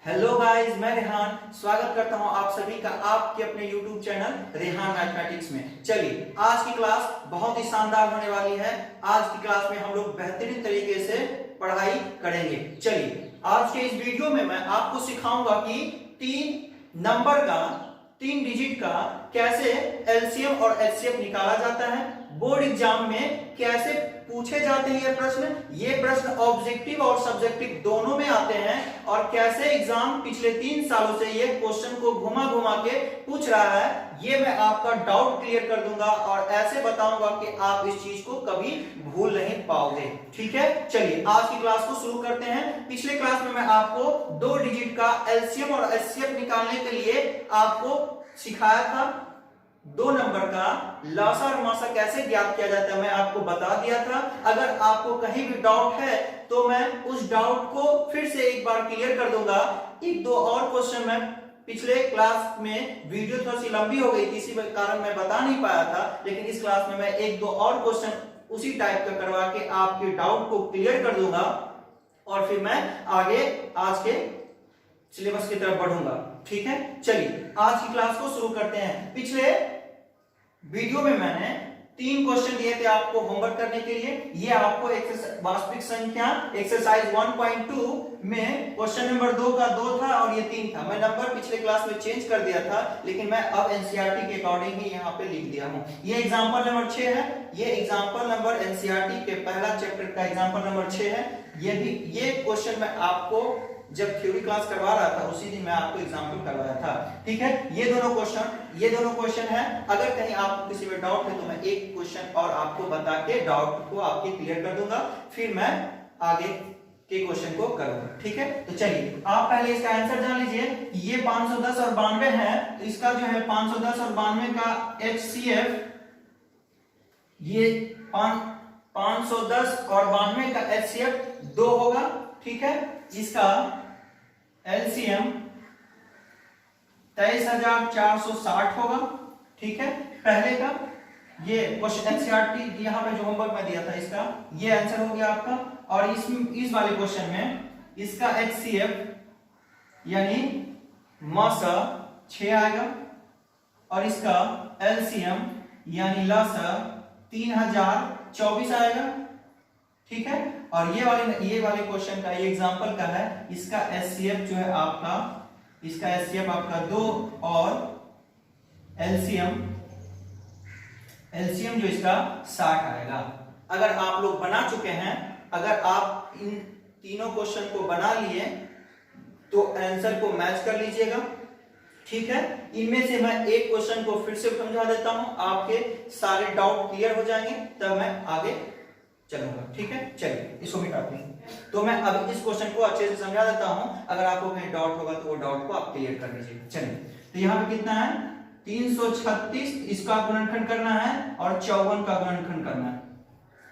Hello guys, मैं रेहान स्वागत करता हूं आप सभी का आपके अपने YouTube चैनल रेहान मैथमेटिक्स में। चलिए, आज की क्लास बहुत ही शानदार होने वाली है। आज की क्लास में हम लोग बेहतरीन तरीके से पढ़ाई करेंगे। चलिए, आज के इस वीडियो में मैं आपको सिखाऊंगा कि तीन डिजिट का कैसे एलसीएम और एचसीएफ निकाला जाता है। बोर्ड एग्जाम में कैसे पूछे जाते हैं ये प्रश्न ऑब्जेक्टिव और सब्जेक्टिव दोनों में आते हैं, और कैसे एग्जाम पिछले 3 सालों से ये क्वेश्चन को घुमा घुमा के पूछ रहा है, ये मैं आपका डाउट क्लियर कर दूंगा और ऐसे बताऊंगा कि आप इस चीज को कभी भूल नहीं पाओगे। ठीक है, चलिए आज की क्लास को शुरू करते हैं। पिछले क्लास में मैं आपको 2 डिजिट का एलसीएम और एचसीएफ निकालने के लिए आपको सिखाया था। 2 नंबर का लसा और मासा कैसे ज्ञात किया जाता है मैं आपको बता दिया था। अगर आपको कहीं भी डाउट है तो मैं उस डाउट को फिर से एक बार क्लियर कर दूंगा। 1-2 और क्वेश्चन मैं पिछले क्लास में, वीडियो थोड़ी सी लंबी हो गई थी इसी कारण मैं बता नहीं पाया था, लेकिन इस क्लास में मैं 1-2 और क्वेश्चन उसी टाइप का करवा के आपके डाउट को क्लियर कर दूंगा और फिर मैं आगे आज के सिलेबस की तरफ बढ़ूंगा। ठीक है, चलिए आज की क्लास को शुरू करते हैं। पिछले वीडियो में मैंने 3 क्वेश्चन दिए थे आपको होमवर्क करने के लिए। ये आपको वास्तविक संख्या एक्सरसाइज 1.2 में क्वेश्चन नंबर 2 का 2 था और ये 3 था। मैं नंबर पिछले क्लास में चेंज कर दिया था, लेकिन मैं अब एनसीईआरटी के अकॉर्डिंग ही यहाँ पे लिख दिया हूँ। ये एग्जाम्पल नंबर 6 है। ये एग्जाम्पल नंबर एनसीईआरटी के पहला चैप्टर का एग्जाम्पल नंबर 6 है। ये क्वेश्चन मैं आपको जब थ्योरी क्लास करवा रहा था उसी दिन मैं आपको एग्जांपल करवाया था। ठीक है, ये दोनों क्वेश्चन है। अगर कहीं आपको किसी में डाउट है तो मैं एक क्वेश्चन और आपको बता के डाउट को आपके क्लियर कर दूंगा, फिर मैं आगे के क्वेश्चन को करूंगा। ठीक है, तो चलिए आप पहले इसका आंसर जान लीजिए। ये 510 और 92 है, तो इसका जो है 510 और 92 का एचसीएफ, ये 510 और 92 का एचसीएफ 2 होगा। ठीक है, इसका एलसीएम 23460 होगा। ठीक है, पहले का ये क्वेश्चन एनसीईआरटी यहाँ पे जो होमवर्क में दिया था इसका ये आंसर हो गया आपका। और इस वाले क्वेश्चन में इसका एचसीएफ यानी मसा 6 आएगा और इसका एलसीएम यानी लसा 3024 आएगा। ठीक है, और ये वाले क्वेश्चन का ये एग्जांपल का है। इसका एचसीएफ जो है आपका, इसका एचसीएफ आपका 2 और एलसीएम जो इसका 60 आएगा। अगर आप लोग बना चुके हैं, अगर आप इन तीनों क्वेश्चन को बना लिए तो आंसर को मैच कर लीजिएगा। ठीक है, इनमें से मैं एक क्वेश्चन को फिर से समझा देता हूं, आपके सारे डाउट क्लियर हो जाएंगे, तब मैं आगे चलूंगा। ठीक है, चलिए इसको मिटाते हैं। तो मैं अब इस क्वेश्चन को अच्छे से समझा देता हूं, अगर आपको कहीं डाउट होगा तो वो डाउट को आप क्लियर कर लीजिए। चलिए, तो यहाँ पे कितना है 336, इसका गुणनखंड करना है और 54 का गुणनखंड करना है।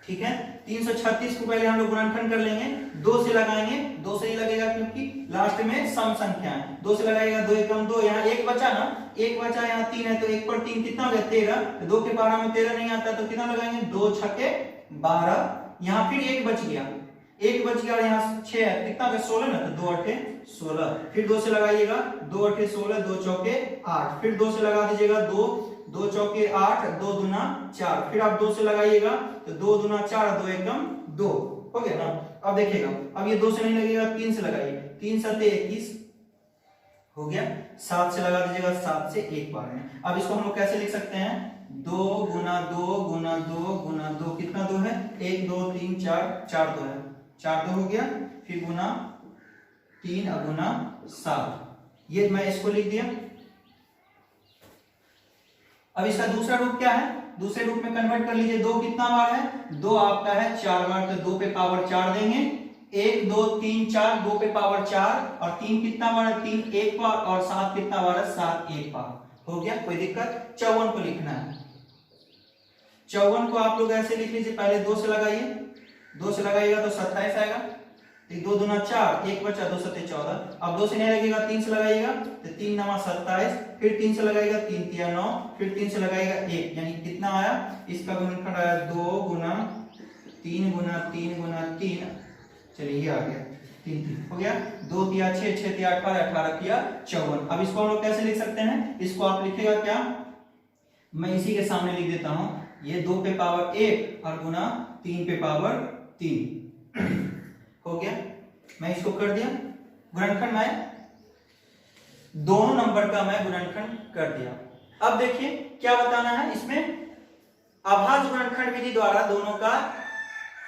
ठीक है, 336 को पहले हम लोग गुणनखंड कर लेंगे, 2 से लगाएंगे। 2 से ही लगेगा क्योंकि लास्ट में सम संख्या है। 2 से लगाएगा, 2 एकम 2, यहाँ 1 बचा ना, 1 बचा, यहाँ 3 है तो 1 पर 3 कितना हो गया 13। 2 के पारा में 13 नहीं आता तो कितना लगाएंगे 2 छक्के 12। यहाँ फिर 1 बच गया और यहाँ 6 है, कितना हो गया 16 ना, तो 2 8 16। फिर 2 से लगाइएगा, 2 8 16, 2 चौके 8। फिर 2 से लगा दीजिएगा, 2 चौके 8, 2 दूना 4। फिर आप 2 से लगाइएगा तो 2 दूना 4, 2 एकम 2 हो गया ना। अब देखिएगा, अब ये 2 से नहीं लगेगा, 3 से लगाइए, 3 7 21 हो गया। 7 से लगा दीजिएगा, 7 से 1 बार में। अब इसको हम लोग कैसे लिख सकते हैं, 2 गुना 2 गुना 2 गुना 2, कितना 2 है, 1 2 3 4 2 है, 4 2 हो गया। फिर गुना 3 और गुना 7, ये मैं इसको लिख दिया। अब इसका दूसरा रूप क्या है, दूसरे रूप में कन्वर्ट कर लीजिए। 2 कितना बार है, 2 आपका है 4 बार, तो 2 पे पावर 4 देंगे। 1 2 3 4, 2 पे पावर 4, और 3 कितना बार है, 3 1 बार, और 7 कितना बार है, 7 1 बार। हो गया, कोई दिक्कत। 54 को लिखना है। 54 को आप लोग ऐसे लिख लीजिए, पहले 2 से लगाइए, 2 से लगाइएगा तो 27 आएगा। 2 दूना 4, 1 बचा, 2 7 14। अब 2 से नहीं लगेगा, 3 से लगाइएगा तो 3 9 27। फिर 3 से लगाइएगा, 3 3 9। फिर 3 से लगाइएगा 1, यानी कितना आया, इसका गुणनखंड आया 2 गुना 3 गुना 3 गुना 3। चलिए ये आ गया। 3 3 हो गया, 2 तिया 6, 6 तिया 18, 18 तिया 54। अब इसको हम लोग कैसे लिख सकते हैं? इसको आप लिखेगा क्या, मैं इसी के सामने लिख देता हूं, ये 2 पे पावर 1 और गुना 3 पे पावर 3 हो गया। मैं इसको कर दिया गुणनखंड, मैं दोनों नंबर का मैं गुणनखंड कर दिया। अब देखिए क्या बताना है इसमें, अभाज्य गुणनखंड विधि द्वारा दोनों का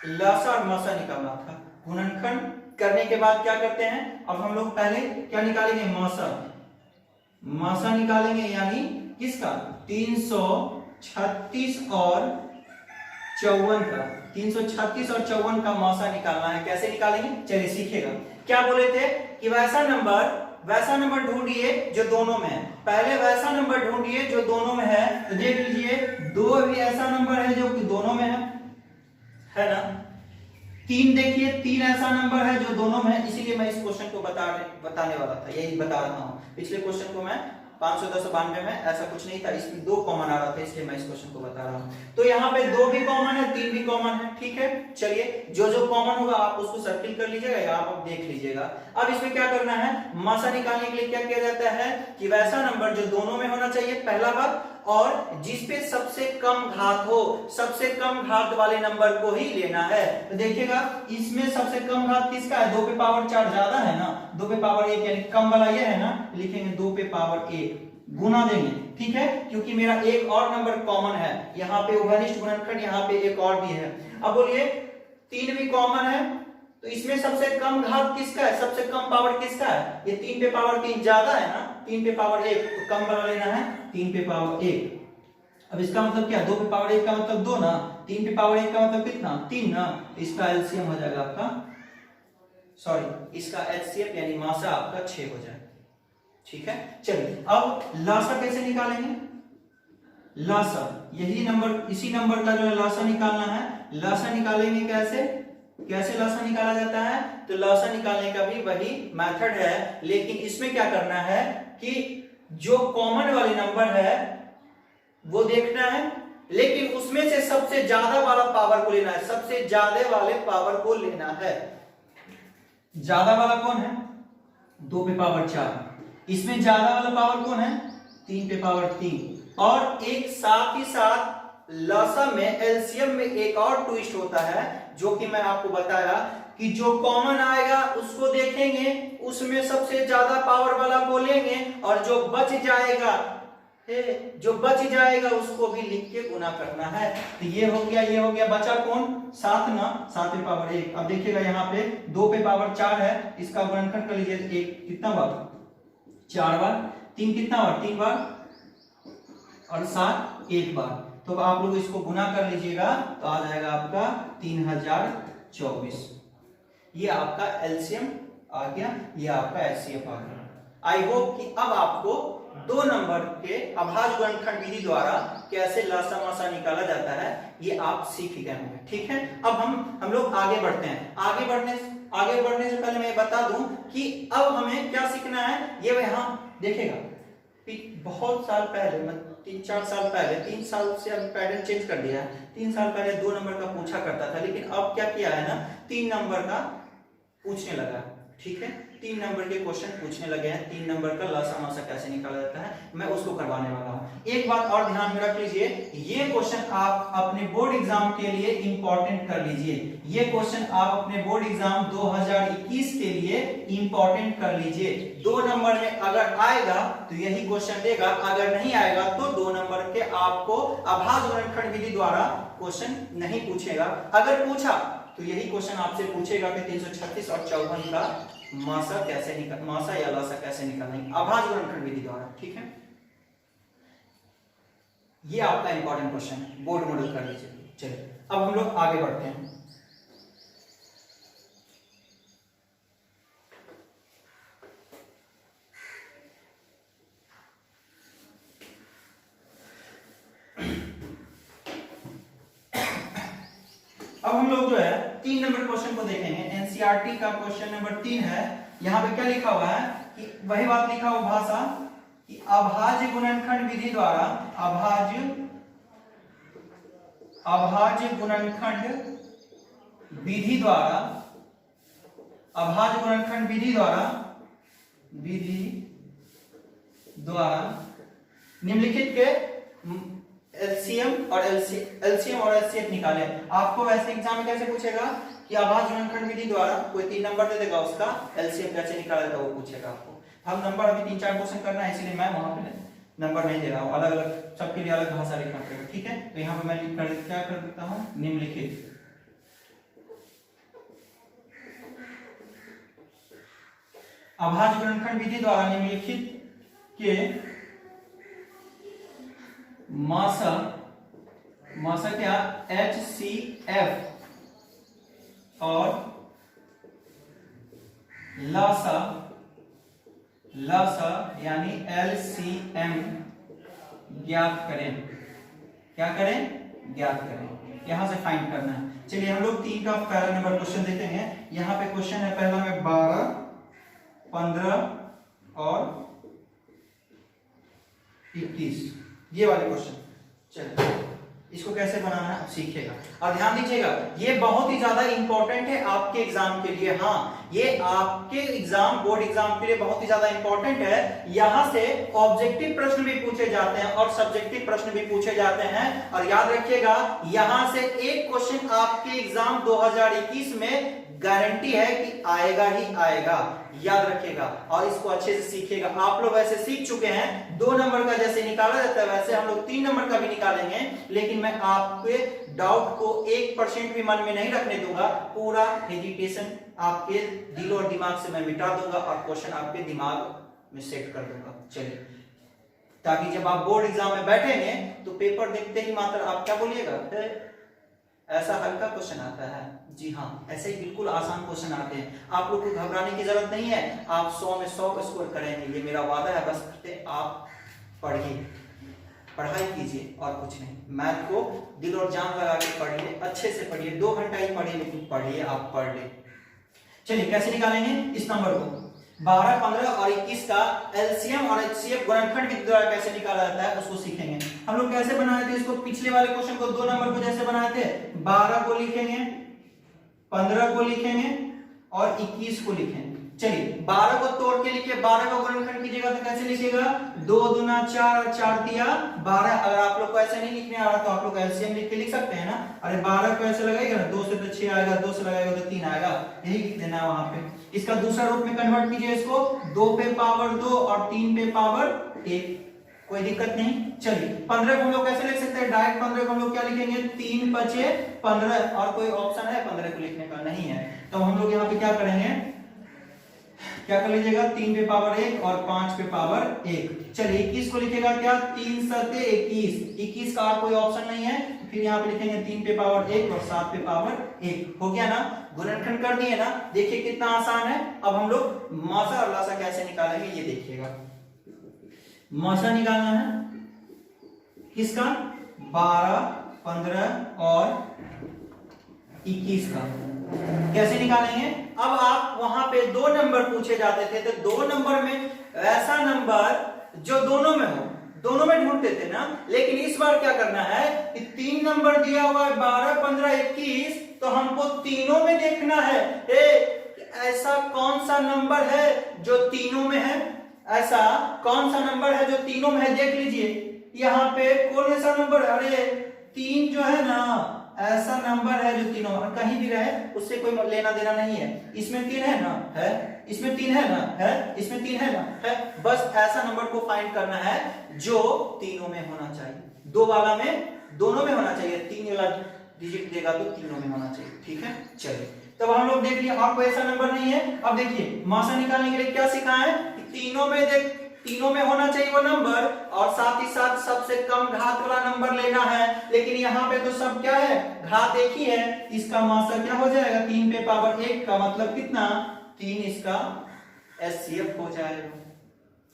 लसा और मसा निकालना था। गुणनखंड करने के बाद क्या करते हैं, अब हम लोग पहले क्या निकालेंगे, मसा, मसा निकालेंगे, यानी किसका, 336 और 54 का, 336 और 54 का मसा निकालना है। कैसे निकालेंगे, चलिए सीखेगा। क्या बोले थे कि वैसा नंबर ढूंढिए जो दोनों में है। पहले वैसा नंबर ढूंढिए जो दोनों में है, तो देख लीजिए 2 भी ऐसा नंबर है जो कि दोनों में है ना। 3 देखिए 3 ऐसा नंबर है जो दोनों में है, इसीलिए मैं इस क्वेश्चन को बताने वाला था, यही बता रहा हूं। पिछले क्वेश्चन को मैं 592 में ऐसा कुछ नहीं था, इसमें 2 कॉमन आ रहा था, इसलिए मैं इस क्वेश्चन को बता रहा हूं। तो यहाँ पे 2 भी कॉमन है, 3 भी कॉमन है, ठीक है। चलिए जो जो कॉमन होगा आप उसको सर्किल कर लीजिएगा या आप देख लीजिएगा। अब इसमें क्या करना है, मासा निकालने के लिए क्या किया जाता है कि वैसा नंबर जो दोनों में होना चाहिए, पहला बात, और जिसपे सबसे कम घात हो, सबसे कम घात वाले नंबर को ही लेना है। तो देखिएगा इसमें सबसे कम घात किसका है, 2 पे पावर 4 ज्यादा है ना, 2 पे पावर 1 यानी कम वाला ये है ना, लिखेंगे 2 पे पावर 1 गुना देंगे, ठीक है, क्योंकि मेरा एक और नंबर कॉमन है, यहाँ पे उभयनिष्ठ गुणनखंड, यहाँ पे एक और भी है। अब बोलिए 3 भी कॉमन है, तो इसमें सबसे कम घात किसका है, सबसे कम पावर किसका है, ये 3 पे पावर 3 ज्यादा है ना, 3 पे पावर 1, तो कम वाला लेना है 3 पे पावर 1। अब इसका मतलब क्या, 2 पे पावर 1 का मतलब 2 ना, 3 पे पावर 1 का मतलब कितना, 3 ना, इसका एलसीएम हो जाएगा आपका, सॉरी इसका एचसीएफ यानी मासा आपका 6 हो जाएगा, ठीक है। चलिए अब लासा कैसे निकालेंगे, लासा यही नंबर, इसी नंबर का जो है लासा निकालना है। लासा निकालेंगे कैसे, कैसे लासा निकाला जाता है, तो लासा निकालने का भी वही मेथड है, लेकिन इसमें क्या करना है कि जो कॉमन वाले नंबर है वो देखना है, लेकिन उसमें से सबसे ज्यादा वाला पावर को लेना है, सबसे ज्यादा वाले पावर को लेना है। ज्यादा वाला कौन है, 2 पे पावर 4, इसमें ज्यादा वाला पावर कौन है, 3 पे पावर 3। और एक साथ ही साथ लसा में एलसीएम में एक और ट्विस्ट होता है, जो कि मैं आपको बताया कि जो कॉमन आएगा उसको देखेंगे, उसमें सबसे ज्यादा पावर वाला को लेंगे, और जो बच जाएगा उसको भी लिख के गुना करना है। तो ये हो गया, बचा कौन, 7 ना, 7 पे पावर 1। अब देखिएगा यहाँ पे 2 पे पावर 4 है, इसका गुणनखंड कर लीजिए, 1 कितना बार, 4 बार, 3 कितना बार, 3 बार, और 7 1 बार। तो आप लोग इसको गुना कर लीजिएगा, तो आ जाएगा आपका 3024। ये आपका एलसीएम आ गया, ये आपका एचसीएफ आ गया। आई होप कि अब आपको 2 नंबर के अभाज्य गुणनखंड विधि द्वारा कैसे लसा मसा निकाला जाता है ये आप सीख गए होंगे, ठीक है। अब हम लोग आगे बढ़ते हैं। आगे बढ़ने से पहले मैं बता दूं कि अब हमें क्या सीखना है, ये यहाँ देखेगा बहुत साल पहले, 3-4 साल पहले, 3 साल से अब पैटर्न चेंज कर दिया है। 3 साल पहले 2 नंबर का पूछा करता था, लेकिन अब क्या किया है ना, 3 नंबर का पूछने लगा, ठीक है। 3 नंबर के क्वेश्चन पूछने लगे हैं, 3 नंबर का लसा मसा कैसे निकाला जाता है, मैं उसको करवाने वाला हूं। एक बात और ध्यान में रख लीजिए, ये क्वेश्चन आप अपने बोर्ड एग्जाम के लिए इंपॉर्टेंट कर लीजिए। ये क्वेश्चन आप अपने बोर्ड एग्जाम 2021 के लिए इंपॉर्टेंट कर लीजिए। 2 नंबर में अगर आएगा तो यही क्वेश्चन देगा, अगर नहीं आएगा तो 2 नंबर के आपको अभाज्य गुणनखंड विधि द्वारा क्वेश्चन नहीं पूछेगा। अगर पूछा तो यही क्वेश्चन आपसे पूछेगा कि 336 और 54 का मासा या लासा कैसे निकालना है अभाज्य गुणनखंड विधि द्वारा, ठीक है। ये आपका इंपॉर्टेंट क्वेश्चन है, बोर्ड मॉडल कर लीजिए। चलिए अब हम लोग आगे बढ़ते हैं। अब हम लोग जो है 3 नंबर क्वेश्चन को देखेंगे। एनसीईआरटी का क्वेश्चन नंबर 3 है। यहाँ पे क्या लिखा हुआ है कि वही बात लिखा हुआ भाषा कि अभाज्य गुणनखंड विधि द्वारा अभाज्य गुणनखंड विधि द्वारा अभाज्य गुणनखंड विधि द्वारा निम्नलिखित के एलसीएम और एचसीएफ निकाले। आपको वैसे एग्जाम में कैसे पूछेगा कि अभाज्य गुणनखंड विधि द्वारा कोई 3 नंबर दे देगा, उसका एलसीएम कैसे निकाला जाता है वो पूछेगा आपको। हम नंबर अभी 3-4 क्वेश्चन करना है, इसलिए मैं वहां पे नंबर नहीं दे रहा हूं, अलग अलग सबके लिए अलग भाषा लिखना पड़ेगा, ठीक है। तो यहाँ पे मैं क्या कर देता हूँ, निम्नलिखित अभाज्य गुणनखंड विधि द्वारा निम्नलिखित के मासा क्या HCF और लासा यानी LCM ज्ञात करें। क्या करें? ज्ञात करें। यहां से फाइंड करना है। चलिए हम लोग 3 का पहला नंबर क्वेश्चन देते हैं। यहाँ पे क्वेश्चन है पहला में 12, 15 और 21, ये वाले क्वेश्चन। चलिए इसको कैसे बनाना है आप सीखिएगा और ध्यान दीजिएगा, ये बहुत ही ज्यादा इंपॉर्टेंट है आपके एग्जाम के लिए। हाँ, ये आपके एग्जाम बोर्ड एग्जाम के लिए बहुत ही ज्यादा इंपॉर्टेंट है। यहां से ऑब्जेक्टिव प्रश्न भी पूछे जाते हैं और सब्जेक्टिव प्रश्न भी पूछे जाते हैं। और याद रखिएगा, यहां से एक क्वेश्चन आपके एग्जाम 2021 में गारंटी है कि आएगा ही आएगा, याद रखिएगा और इसको अच्छे से सीखिएगा। आप लोग वैसे सीख चुके हैं 2 नंबर का जैसे निकाला जाता है वैसे हम लोग 3 नंबर का भी निकालेंगे, लेकिन मैं आपके डाउट को 1% भी मन में नहीं रखने दूंगा। पूरा हेजिटेशन आपके दिल और दिमाग से मैं मिटा दूंगा और क्वेश्चन आपके दिमाग में सेट कर दूंगा। चलिए, ताकि जब आप बोर्ड एग्जाम में बैठेंगे तो पेपर देखते ही मात्र आप क्या बोलिएगा, ऐसा हल्का क्वेश्चन आता है। जी हाँ, ऐसे ही बिल्कुल आसान क्वेश्चन आते हैं। आप लोग को घबराने की जरूरत नहीं है, आप 100 में 100 स्कोर करेंगे, ये मेरा वादा है। बस आप पढ़िए, पढ़ाई कीजिए और कुछ नहीं। मैथ को दिल और जान लगा के पढ़िए, अच्छे से पढ़िए, 2 घंटा ही पढ़िए, लेकिन पढ़िए, आप पढ़ ले। चलिए कैसे निकालेंगे इस नंबर को, 12, 15 और 21 का एलसीएम और एचसीएफ गुणनखंड विधि द्वारा कैसे निकाला जाता है उसको सीखेंगे। हम लोग कैसे बनाए थे इसको, पिछले वाले क्वेश्चन को 2 नंबर को जैसे बनाए थे, 12 को लिखेंगे, 15 को लिखेंगे और 21 को लिखेंगे। चलिए 12 को तोड़ के लिखिए, 12 को गुणनखंड कीजिएगा तो कैसे लिखिएगा, 2 दूना 4, 4 तिया 12। अगर आप लोग को ऐसे नहीं लिखने आ रहा तो आप लोग एलसीएम लिख के लिख सकते हैं ना। अरे 12 को ऐसे लगाएगा ना, 2 से तो 6 आएगा, 2 से लगाएगा तो 3 आएगा, यही लिख देना है वहां पे। इसका दूसरा रूप में कन्वर्ट कीजिए इसको, 2 पे पावर 2 और 3 पे पावर 1, कोई दिक्कत नहीं। चलिए 15 को हम लोग कैसे लिख सकते हैं, डायरेक्ट 15 को हम लोग क्या लिखेंगे, 3 बचे 15 और कोई ऑप्शन है 15 को लिखने का, नहीं है। तो हम लोग यहाँ पे क्या करेंगे, क्या कर लीजिएगा, 3 पे पावर 1 और 5 पे पावर 1। चलिए 21 को लिखेगा क्या, 3 7 21, 21 का कोई ऑप्शन नहीं है, फिर यहाँ पे लिखेंगे 3 पे पावर 1 और 7 पे पावर 1। हो गया ना, गुणनखंड कर दिए ना। देखिए कितना आसान है। अब हम लोग मासा और लासा कैसे निकालेंगे ये देखिएगा। मासा निकालना है किसका, 12, 15 और 21 का। कैसे निकालेंगे, अब आप वहां पे 2 नंबर पूछे जाते थे तो 2 नंबर में ऐसा नंबर जो दोनों में हो, दोनों में ढूंढते थे ना। लेकिन इस बार क्या करना है कि 3 नंबर दिया हुआ है, 12, 15, 21, तो हमको तीनों में देखना है। ऐसा कौन सा नंबर है जो तीनों में है, ऐसा कौन सा नंबर है जो तीनों में है, देख लीजिए यहाँ पे कौन ऐसा नंबर, अरे 3 जो है ना, ऐसा नंबर है जो तीनों में कहीं भी रहे उससे कोई लेना देना नहीं है। इसमें 3 है ना, है, इसमें 3 है ना, है, इसमें 3 है ना, है। बस ऐसा नंबर को फाइंड करना है जो तीनों में होना चाहिए, 2 वाला में दोनों में होना चाहिए, 3 वाला डिजिट देगा तो तीनों में होना चाहिए, ठीक है। चलिए तब हम लोग देख लिया, और कोई ऐसा नंबर नहीं है। अब देखिए मासा निकालने के लिए क्या सीखा है कि तीनों में होना चाहिए वो नंबर, और साथ ही साथ सबसे कम घात वाला नंबर लेना है। लेकिन यहाँ पे तो सब क्या है, घात एक ही है। इसका मासा क्या हो जाएगा, 3 पे पावर 1 का मतलब कितना, 3 इसका एचसीएफ हो जाएगा।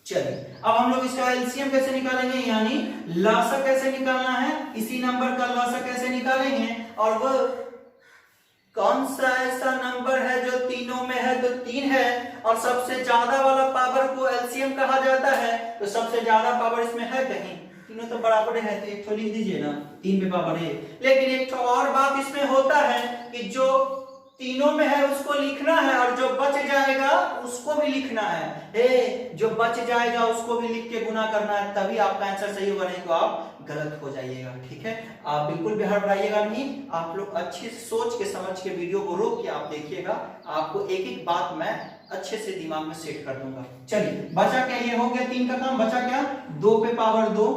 चलिए अब हम लोग इसका एलसीएम कैसे निकालेंगे, यानी लासा कैसे निकालना है, इसी नंबर का लासा कैसे निकालेंगे, और वो कौन सा ऐसा नंबर है जो तीनों में है, तो 3 है। और सबसे ज्यादा वाला पावर को एलसीएम कहा जाता है, तो सबसे ज्यादा पावर इसमें है कहीं, तीनों तो बराबर है, तो एक तो लिख दीजिए ना, 3 पे पावर 1। लेकिन एक और बात इसमें होता है कि जो तीनों में है उसको लिखना है, और जो बच जाएगा उसको भी लिखना है। जो बच जाएगा उसको भी लिख के गुना करना है, तभी आपका आंसर सही होगा, नहीं तो आप गलत हो जाइएगा। ठीक है, आप बिल्कुल भी हड़बड़ाइएगा नहीं, आप लोग अच्छे से सोच के समझ के वीडियो को रोक के आप देखिएगा, आपको एक एक बात मैं अच्छे से दिमाग में सेट कर दूंगा। चलिए बचा क्या, ये हो गया 3 का काम। बचा क्या, 2 पे पावर 2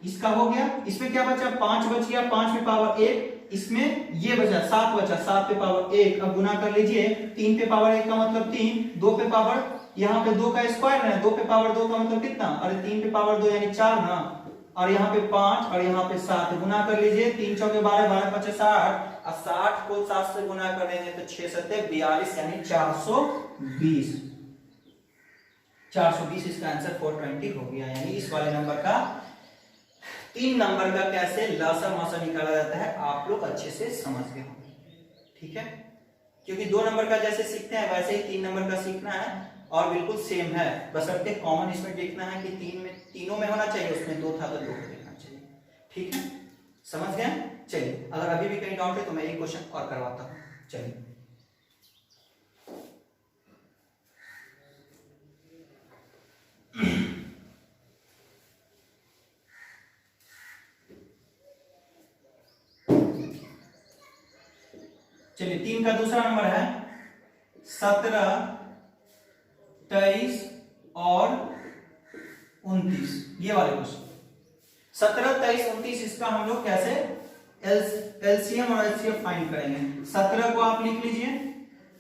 इसका हो गया। इसमें क्या बचा, 5 बच गया, 5 पे पावर 1, इसमें ये बचा 7 बचा, 7 पे पावर 1। अब गुना कर लीजिए, 3 पे पावर 1 का मतलब 3, 2 पे पावर, यहाँ पे 2 का स्क्वायर है, 2 पे पावर 2 का मतलब कितना, अरे 3 पे पावर 2 यानी 4 ना, और यहाँ पे 5 और यहाँ पे 7। गुना कर लीजिए, 3 चौके 12, 12 पचे 60, और 60 को 7 से गुना करेंगे तो 6 सत्ते 42 यानी 420। 420 इसका आंसर 420 हो गया। यानी इस वाले नंबर का 3 नंबर का कैसे लसा मसा निकाला जाता है आप लोग अच्छे से समझ गए होंगे। ठीक है, क्योंकि 2 नंबर का जैसे सीखते हैं वैसे ही 3 नंबर का सीखना है, और बिल्कुल सेम है, बस अपने कॉमन इसमें देखना है कि तीनों में होना चाहिए, उसमें 2 था तो 2 देखना चाहिए। ठीक है, समझ गए। चलिए, अगर अभी भी कहीं डाउट है तो मैं एक क्वेश्चन और करवाता हूं। चलिए, चलिए 3 का दूसरा नंबर है 17, 23 और 29। ये वाले क्वेश्चन 17, 23, 29 इसका हम लोग कैसे एलसीएम और एचसीएफ फाइंड करेंगे। 17 को आप लिख लीजिए,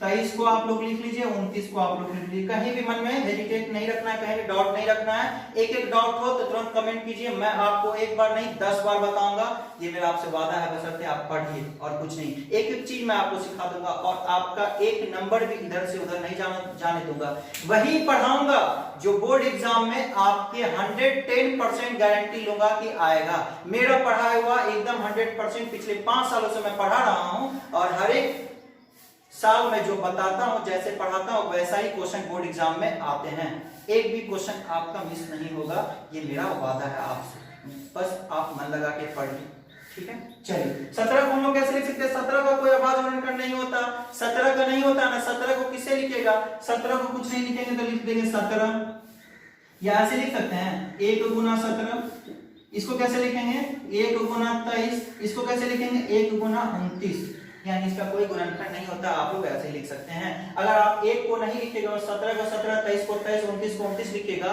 23 को आप लोग लिख लीजिए, 29 को आप लोग लिख लीजिए। कहीं भी मन में हेजिटेट नहीं रखना है, कहीं भी डाउट नहीं रखना है। एक एक डाउट हो तो तुरंत कमेंट कीजिए, मैं आपको एक बार नहीं 10 बार बताऊंगा, ये मेरा आपसे वादा है। बशर्ते आप पढ़िए और कुछ नहीं, एक एक चीज मैं आपको सिखा दूंगा, और आपका एक नंबर भी इधर से उधर नहीं जाने दूंगा। वही पढ़ाऊंगा जो बोर्ड एग्जाम में आपके 110% गारंटी लूंगा कि आएगा। मेरा पढ़ाया हुआ एकदम 100%, पिछले 5 सालों से मैं पढ़ा रहा हूं, और हर एक साल में जो बताता हूं, जैसे पढ़ाता हूं वैसा ही क्वेश्चन बोर्ड एग्जाम में आते हैं। एक भी क्वेश्चन आपका मिस नहीं होगा, ये मेरा वादा है आपसे। बस आप मन लगा के पढ़िए। ठीक है, चलिए 17 को हम लोग कैसे लिख सकते हैं। 17 का कोई अभाज्य नहीं होता, 17 का नहीं होता ना। 17 को किससे लिखेगा, 17 को कुछ नहीं लिखेंगे तो लिख देंगे 17, या ऐसे लिख सकते हैं 1 गुना 17। इसको कैसे लिखेंगे, 1 गुना 23। इसको कैसे लिखेंगे, 1 गुना 29। यानी इसका कोई गुणनखंड नहीं होता, आप लोग ऐसे लिख सकते हैं। अगर आप 1 को नहीं लिखेगा और 17 को 17, 23 को 23, 29 को 29 लिखेगा।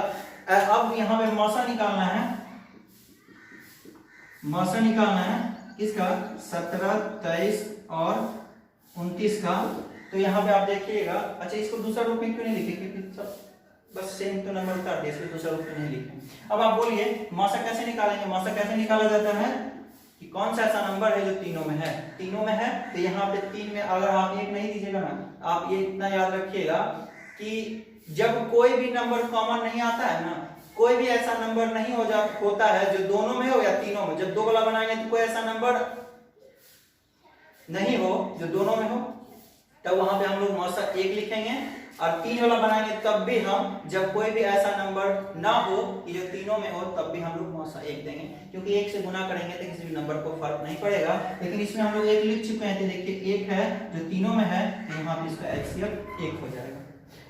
अब यहाँ पे मौसा निकालना है, मौसा निकालना है किसका, 17, 23 और 29 का। तो यहाँ पे आप देखिएगा, अच्छा इसको दूसरा रूप में क्यों नहीं लिखे, क्योंकि सब बस सेम तो नंबर उतार दिया, इसलिए दूसरा रूप में नहीं लिखे। अब आप बोलिए मौसा कैसे निकालेंगे। मौसा कैसे निकाला जाता है कि कौन सा ऐसा नंबर है जो तीनों में है। तीनों में है तो यहाँ पे 3 में अगर आप 1 नहीं दीजिएगा ना, आप ये इतना याद रखिएगा कि जब कोई भी नंबर कॉमन नहीं आता है ना, कोई भी ऐसा नंबर नहीं होता है जो दोनों में हो या तीनों में। जब 2 वाला बनाएंगे तो कोई ऐसा नंबर नहीं हो जो दोनों में हो, तब वहां पे हम लोग मौसा 1 लिखेंगे। और 3 वाला बनाएंगे तब भी हम, जब कोई भी ऐसा नंबर ना हो कि जो तीनों में हो, तब भी हम लोग मौसा 1 देंगे, क्योंकि 1 से गुना करेंगे तो किसी भी नंबर को फर्क नहीं पड़ेगा। लेकिन इसमें हम लोग 1 लिख चुके हैं, तो देखिए 1 है जो तीनों में है, तो यहाँ पे इसका एलसीएम 1 हो जाएगा।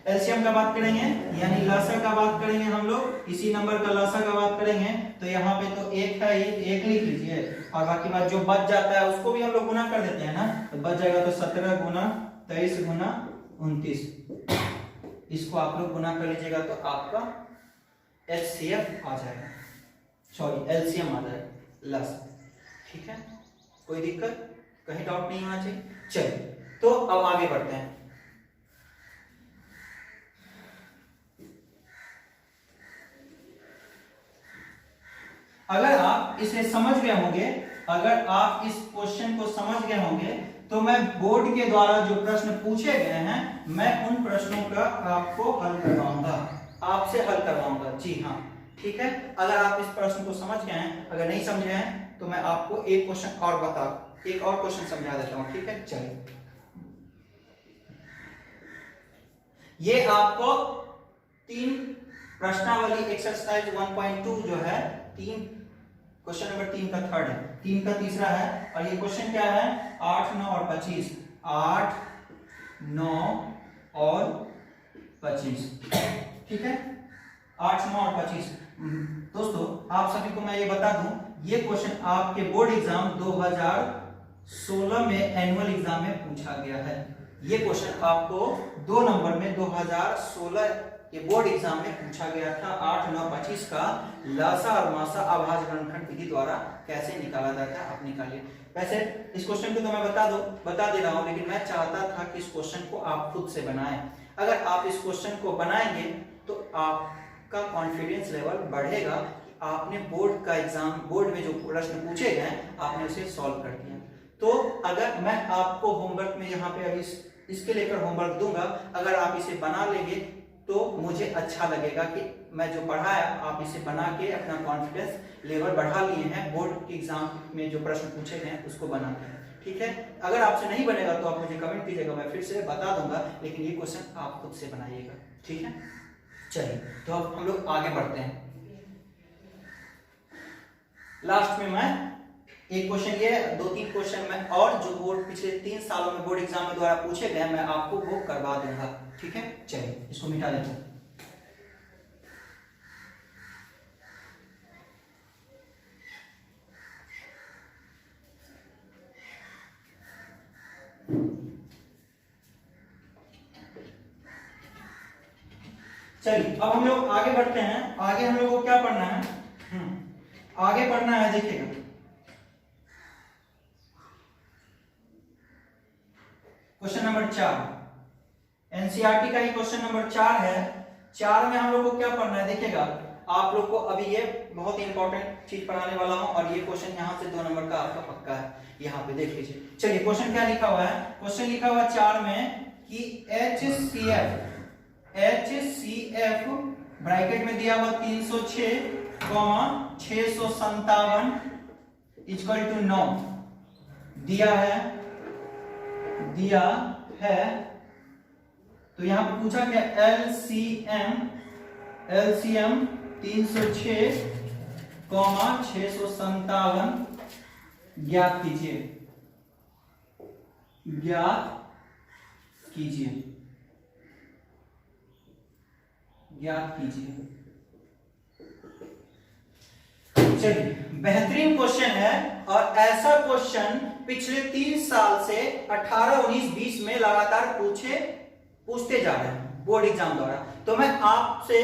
एलसीएम का बात करेंगे यानी लसा का बात करेंगे हम लोग, इसी नंबर का लसा का बात करेंगे, तो यहाँ पे तो 1 है, 1 लिख लीजिए, और बाकी बात जो बच जाता है उसको भी हम लोग गुना कर देते हैं ना, तो बच जाएगा तो 17 गुना 23 गुना 29, इसको आप लोग गुना कर लीजिएगा तो आपका एचसीएफ आ जाएगा, सॉरी एलसीएम आ जाएगा लस। ठीक है, कोई दिक्कत, कहीं डाउट नहीं होना चाहिए। चलिए तो अब आगे बढ़ते हैं। अगर आप इसे समझ गए होंगे, अगर आप इस क्वेश्चन को समझ गए होंगे, तो मैं बोर्ड के द्वारा जो प्रश्न पूछे गए हैं, मैं उन प्रश्नों का आपको हल करवाऊंगा, आपसे हल करवाऊंगा। जी हाँ, ठीक है। अगर आप इस प्रश्न को समझ गए हैं, अगर नहीं समझे हैं तो मैं आपको एक और क्वेश्चन समझा देता हूं। ठीक है, चलिए ये आपको 3 प्रश्नावली एक्सरसाइज 1.2 जो है, 3 क्वेश्चन नंबर 3 का थर्ड है, 3 का तीसरा है, और ये क्वेश्चन क्या है 8, 9 और 25। 8, 9 और 25, ठीक है, 8, 9 और 25। दोस्तों आप सभी को मैं ये बता दूं, ये क्वेश्चन आपके बोर्ड एग्जाम 2016 में एनुअल एग्जाम में पूछा गया है। ये क्वेश्चन आपको 2 नंबर में 2016 के बोर्ड एग्जाम में पूछा गया था। 8, 9, 25 का लसा और मासा अभाज्य वर्गखंड विधि द्वारा कैसे निकाला जाता है, आप निकालिए। वैसे इस क्वेश्चन को तो मैं बता दे रहा हूं, लेकिन मैं चाहता था कि इस क्वेश्चन को आप खुद से बनाएं। अगर आप इस क्वेश्चन को बनाएंगे तो आपका कॉन्फिडेंस लेवल बढ़ेगा कि आपने बोर्ड का एग्जाम, बोर्ड में जो प्रश्न पूछे गए आपने उसे सॉल्व कर दिया। तो अगर मैं आपको होमवर्क में यहाँ पे अभी इसके लेकर होमवर्क दूंगा, अगर आप इसे बना लेंगे तो मुझे अच्छा लगेगा कि मैं जो पढ़ाया आप इसे बना के अपना कॉन्फिडेंस लेवल बढ़ा लिए हैं, बोर्ड के एग्जाम में जो प्रश्न पूछे गए हैं उसको बना के, ठीक है। अगर आपसे नहीं बनेगा तो आप मुझे कमेंट कीजिएगा, मैं फिर से बता दूंगा, लेकिन ये क्वेश्चन आप खुद से बनाइएगा, ठीक है। चलिए तो अब हम लोग आगे बढ़ते हैं। लास्ट में मैं एक क्वेश्चन, ये 2-3 क्वेश्चन में और जो बोर्ड पिछले 3 सालों में बोर्ड एग्जाम में द्वारा पूछे गए मैं आपको वो करवा दूंगा, ठीक है। चलिए इसको मिटा देते हैं। चलिए अब हम लोग आगे बढ़ते हैं। आगे हम लोग को क्या पढ़ना है? आगे पढ़ना है, देखिएगा क्वेश्चन नंबर 4, एनसीईआरटी का ही क्वेश्चन नंबर 4 है। 4 में हम लोग को क्या पढ़ना है, देखिएगा आप लोग को अभी ये बहुत ही इंपॉर्टेंट चीज पढ़ाने वाला हूं, और ये क्वेश्चन यहाँ से 2 नंबर का आपका पक्का है, यहाँ पे देख लीजिए। चलिए क्वेश्चन क्या लिखा हुआ है? क्वेश्चन लिखा हुआ 4 में कि HCF ब्रैकेट में दिया हुआ 306, 657 इक्वल टू 9 दिया है। तो यहां पे पूछा क्या? LCM 306, 657 ज्ञात कीजिए। चलिए बेहतरीन क्वेश्चन है, और ऐसा क्वेश्चन पिछले 3 साल से 18, 19, 20 में लगातार पूछते जा रहे हैं बोर्ड एग्जाम द्वारा। तो मैं आपसे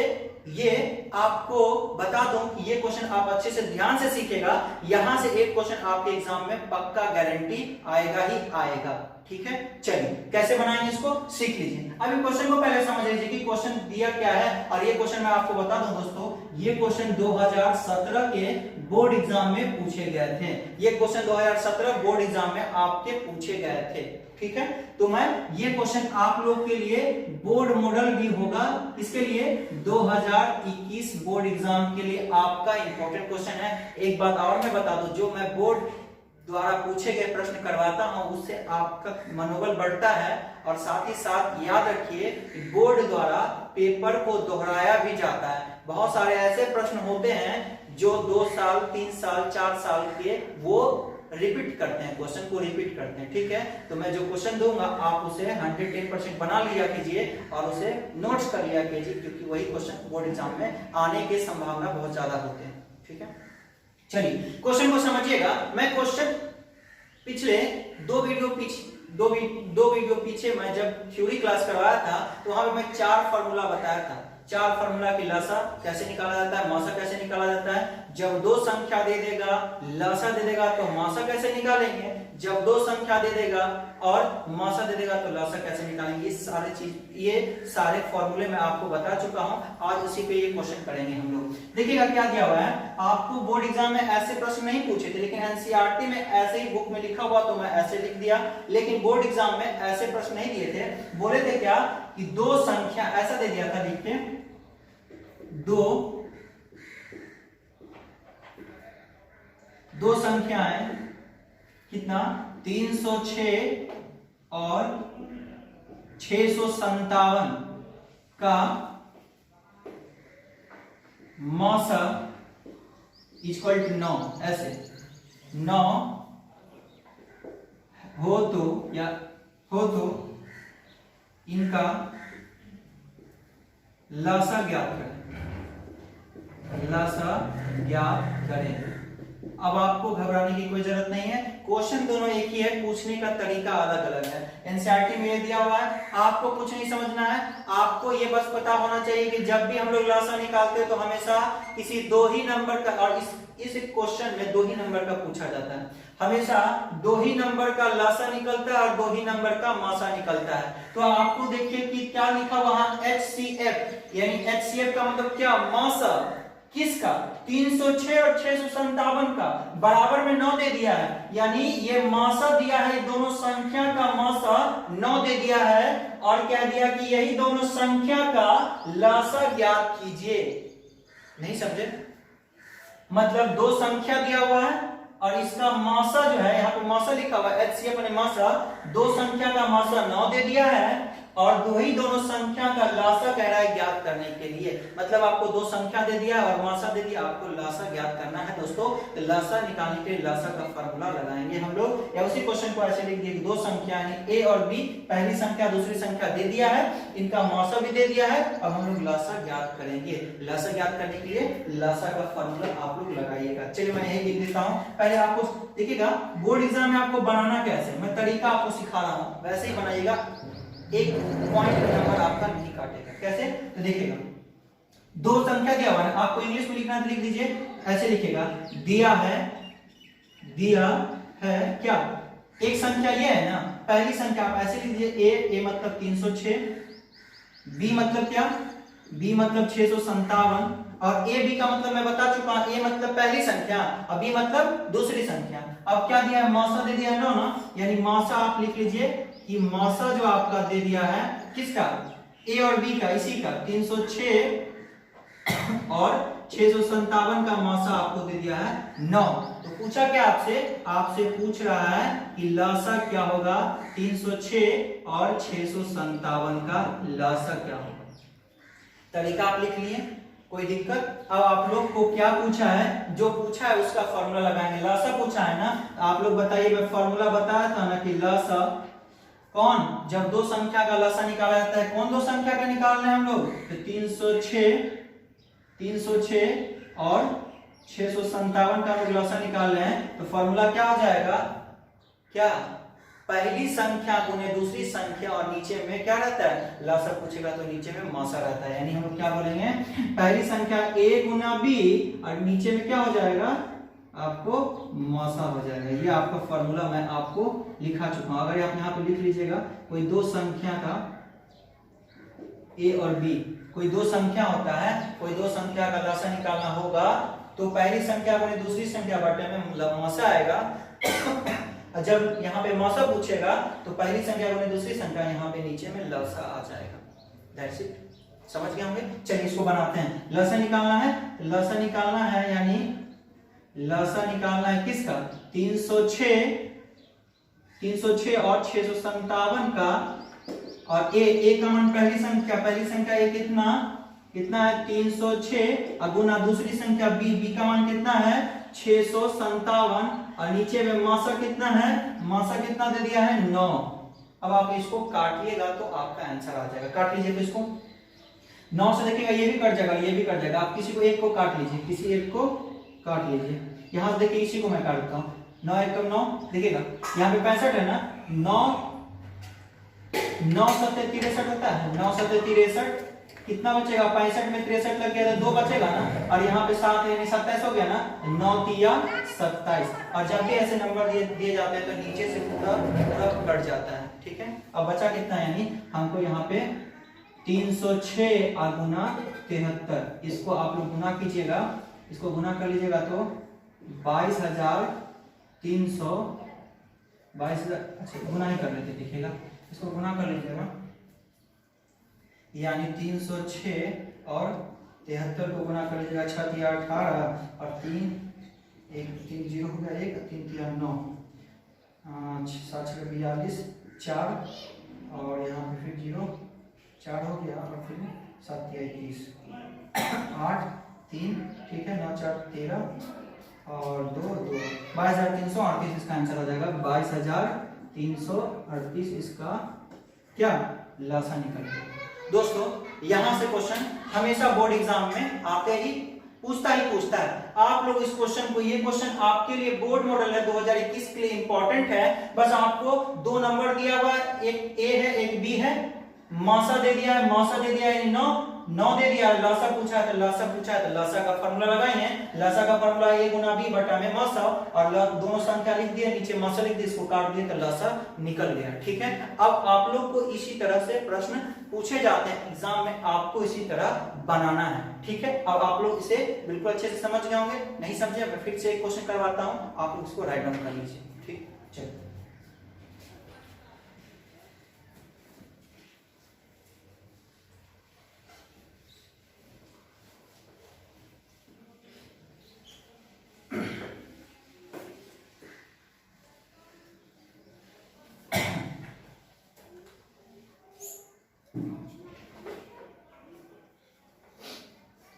ये आपको बता दूं कि ये क्वेश्चन आप अच्छे से ध्यान से सीखेगा, यहां से एक क्वेश्चन आपके एग्जाम में पक्का गारंटी आएगा ही आएगा, ठीक है। चलिए कैसे बनाएंगे इसको सीख लीजिए। अभी क्वेश्चन को पहले समझ लीजिए कि क्वेश्चन दिया क्या है, और ये क्वेश्चन मैं आपको बता दूं दोस्तों, ये क्वेश्चन 2017 के बोर्ड एग्जाम में पूछे गए थे। ये क्वेश्चन 2017 बोर्ड एग्जाम में आपके पूछे गए थे, ठीक है। तो मैं ये क्वेश्चन आप लोग के लिए बोर्ड मॉडल भी होगा, इसके लिए 2021 बोर्ड एग्जाम के लिए आपका इंपॉर्टेंट क्वेश्चन है। एक बात और मैं बता दूं, जो मैं बोर्ड द्वारा पूछे गए प्रश्न करवाता हूं उससे आपका मनोबल बढ़ता है, और साथ ही साथ याद रखिए बोर्ड द्वारा पेपर को दोहराया भी जाता है। बहुत सारे ऐसे प्रश्न होते हैं जो 2 साल, 3 साल, 4 साल के वो रिपीट करते हैं, क्वेश्चन को रिपीट करते हैं, ठीक है। तो मैं जो क्वेश्चन दूंगा आप उसे 110% बना लिया कीजिए और उसे नोट्स कर लिया कीजिए, क्योंकि वही क्वेश्चन बोर्ड एग्जाम में आने की संभावना बहुत ज्यादा होते हैं, ठीक है। चलिए क्वेश्चन को समझिएगा। मैं क्वेश्चन पिछले 2 वीडियो पीछे मैं जब थ्योरी क्लास करवाया था तो वहां पे मैं 4 फार्मूला बताया था। 4 फार्मूला की लसा कैसे निकाला जाता है, मासा कैसे निकाला जाता है। जब 2 संख्या दे देगा, लसा दे देगा तो मासा कैसे निकालेंगे, जब 2 संख्या दे देगा और मासा दे देगा तो लसा कैसे निकालेंगे। ये सारे फॉर्मूले मैं आपको बता चुका हूं। आज उसी पे ये क्वेश्चन करेंगे हम लोग। देखिएगा क्या दिया हुआ है, आपको बोर्ड एग्जाम में ऐसे प्रश्न नहीं पूछे थे, लेकिन एनसीईआरटी में ऐसे ही बुक में लिखा हुआ तो मैं ऐसे लिख दिया, लेकिन बोर्ड एग्जाम में ऐसे प्रश्न नहीं दिए थे। बोले थे क्या कि 2 संख्या ऐसा दे दिया था, लिख के 2 संख्याएं कितना 306 और 657 का मौसा इक्वल टू 9, ऐसे 9 हो तो इनका लासा ज्ञात करें, लासा ज्ञात करें। अब आपको घबराने की कोई जरूरत नहीं है, क्वेश्चन दोनों एक ही है, पूछने का तरीका अलग अलग है। एनसीईआरटी में ये दिया हुआ है, आपको कुछ नहीं समझना है, आपको ये बस पता होना चाहिए कि जब भी हम लोग लासा निकालते हैं तो हमेशा किसी दो ही नंबर का, और इस क्वेश्चन में दो ही नंबर का पूछा जाता है, हमेशा दो ही नंबर का लासा निकलता है और दो ही नंबर का मासा निकलता है। तो आपको देखिए कि क्या लिखा वहां HCF, यानी HCF का मतलब क्या, मासा किसका, 306 और 657 का, बराबर में 9 दे दिया है, यानी ये मासा दिया है, दोनों संख्या का मासा 9 दे दिया है, और क्या दिया कि यही दोनों संख्या का लासा ज्ञात कीजिए। नहीं समझे, मतलब दो संख्या दिया हुआ है और इसका मासा जो है, यहाँ पे मासा लिखा हुआ है, HCF ने मासा, दो संख्या का मासा 9 दे दिया है और दोनों संख्या का लासा कह रहा है ज्ञात करने के लिए। मतलब आपको दो संख्या दे दिया और मासा दे दिया, आपको लासा ज्ञात करना है दोस्तों। तो लासा निकालने के लिए लासा का फार्मूला लगाएंगे हम लोग, या उसी क्वेश्चन को ऐसे लिख दिए कि दो संख्या यानी ए और बी, पहली संख्या दूसरी संख्या दे दिया है, इनका मासा भी दे दिया है, अब हम लोग लासा ज्ञात करेंगे। लासा ज्ञात करने के लिए लासा का फार्मूला आप लोग लगाइएगा। चलिए मैं यही लिख देता हूँ। पहले आपको देखिएगा बोर्ड एग्जाम में आपको बनाना कैसे, मैं तरीका आपको सिखा रहा हूँ, वैसे ही बनाइएगा, एक पॉइंट नंबर आपका नहीं काटेगा। कैसे, तो देखिएगा दो संख्या दिया हुआ है, आपको इंग्लिश में लिखना है तो लिख दीजिए, ऐसे लिखिएगा, दिया है क्या, एक संख्या ये है ना, पहली संख्या आप ऐसे लिख दीजिए, ए मतलब 306, बी मतलब क्या, बी मतलब 657, और ए बी का मतलब मैं बता चुका हूं, ए मतलब पहली संख्या और बी मतलब दूसरी संख्या। अब क्या दिया है, मासा दे दिया है 9 ना, यानी मासा आप लिख लीजिए कि मासा जो आपका दे दिया है किसका, ए और बी का, इसी का 306 और 657 का मासा आपको दे दिया है 9। तो पूछा क्या आपसे पूछ रहा है कि लासा क्या होगा, 306 और 657 का लासा क्या होगा। तरीका आप लिख लिए, कोई दिक्कत। अब आप लोग को क्या पूछा है, जो पूछा है उसका फॉर्मूला लगाएंगे। लासा पूछा है ना, आप लोग बताइए, मैं फॉर्मूला बताया था ना कि लासा कौन, जब दो संख्या का लासा निकाला जाता है, कौन दो संख्या का निकाल रहे हैं हम लोग, तो 306 और 657 का लोग लासा निकाल रहे हैं। तो फॉर्मूला क्या हो जाएगा, क्या, पहली संख्या गुने दूसरी संख्या और नीचे में क्या रहता है, लासा पूछेगा तो नीचे में मासा रहता है, यानी हम लोग क्या बोलेंगे, पहली संख्या a गुना b और नीचे में क्या हो जाएगा, आपको मासा हो जाएगा। ये आपका फॉर्मूला मैं आपको लिखा चुका हूं। अगर आप यहाँ पे लिख लीजिएगा, कोई दो संख्या का a और b, कोई दो संख्या होता है, कोई दो संख्या का लासा निकालना होगा तो पहली संख्या गुने दूसरी संख्या बटे में मासा आएगा। जब यहाँ पे मासा पूछेगा तो पहली संख्या गुने दूसरी संख्या, यहाँ पे नीचे में लासा आ जाएगा। दैट्स इट, समझ गए होंगे। चलिए इसको बनाते हैं। लासा निकालना है, लासा निकालना है, यानी लासा निकालना है किसका, 306 और 657 का, और ए का मान पहली संख्या ए कितना है 306 और गुना दूसरी संख्या बी का मान कितना है 657, और नीचे में मासा कितना है, मासा कितना दे दिया है 9। अब आप इसको काटिएगा तो आपका आंसर आ जाएगा। काट लीजिए तो इसको 9 से देखिएगा, ये भी कट जाएगा, ये भी कट जाएगा। आप किसी को एक को काट लीजिए, किसी एक को काट लीजिए। यहां से देखिए, इसी को मैं काटता हूं, 9 एकम 9, देखिएगा यहाँ पे 65 है ना, 9 7 63 होता है, 9 7 63, कितना बचेगा, 65 में 63 लग गया तो 2 बचेगा ना, और यहाँ पे 7 यानी 27 हो गया ना, 9 तिया 27। और जब भी ऐसे नंबर दिए जाते हैं तो नीचे से पूरा कट जाता है, ठीक है। अब बचा कितना, यानी हमको यहाँ पे 306 और गुना 73, इसको आप लोग गुना कीजिएगा, इसको गुना कर लीजिएगा तो 22,300, अच्छा गुना ही कर लेते, देखिएगा इसको गुना कर लीजिएगा, यानी 306 और 73 को गुना कर लीजिएगा, 6 तिया 18 और 3 0 हो गया, 1 3 तिया 9, 7 6 42, 4 और यहाँ पे फिर 0 4 हो गया, और फिर 7 तिया 21, 8 3, ठीक है, 9 4 13 और 2 22,338 इसका आंसर हो जाएगा। 22,338 इसका क्या लासा निकल गया। दोस्तों यहां से क्वेश्चन हमेशा बोर्ड एग्जाम में आते ही पूछता है। आप लोग इस क्वेश्चन को, ये क्वेश्चन आपके लिए बोर्ड मॉडल है 2021 के लिए इंपॉर्टेंट है। बस आपको 2 नंबर दिया हुआ है, एक ए है एक बी है, मासा दे दिया है, मासा दे दिया है 9 दे दिया है, लासा पूछा है तो लासा का फार्मूला लगाएंगे। लासा का फार्मूला a गुना b बटा में मासा, और दोनों संख्या लिख दिए, नीचे मासा लिख दिए, इसको काट दिए तो लासा निकल गया। ठीक है, अब आप लोग को इसी तरह से प्रश्न पूछे जाते हैं एग्जाम में, आपको इसी तरह बनाना है। ठीक है, अब आप लोग इसे बिल्कुल अच्छे से समझ गए होंगे। नहीं समझे मैं फिर से एक क्वेश्चन करवाता हूं, आप लोग इसको राइट डाउन कर लीजिए। ठीक,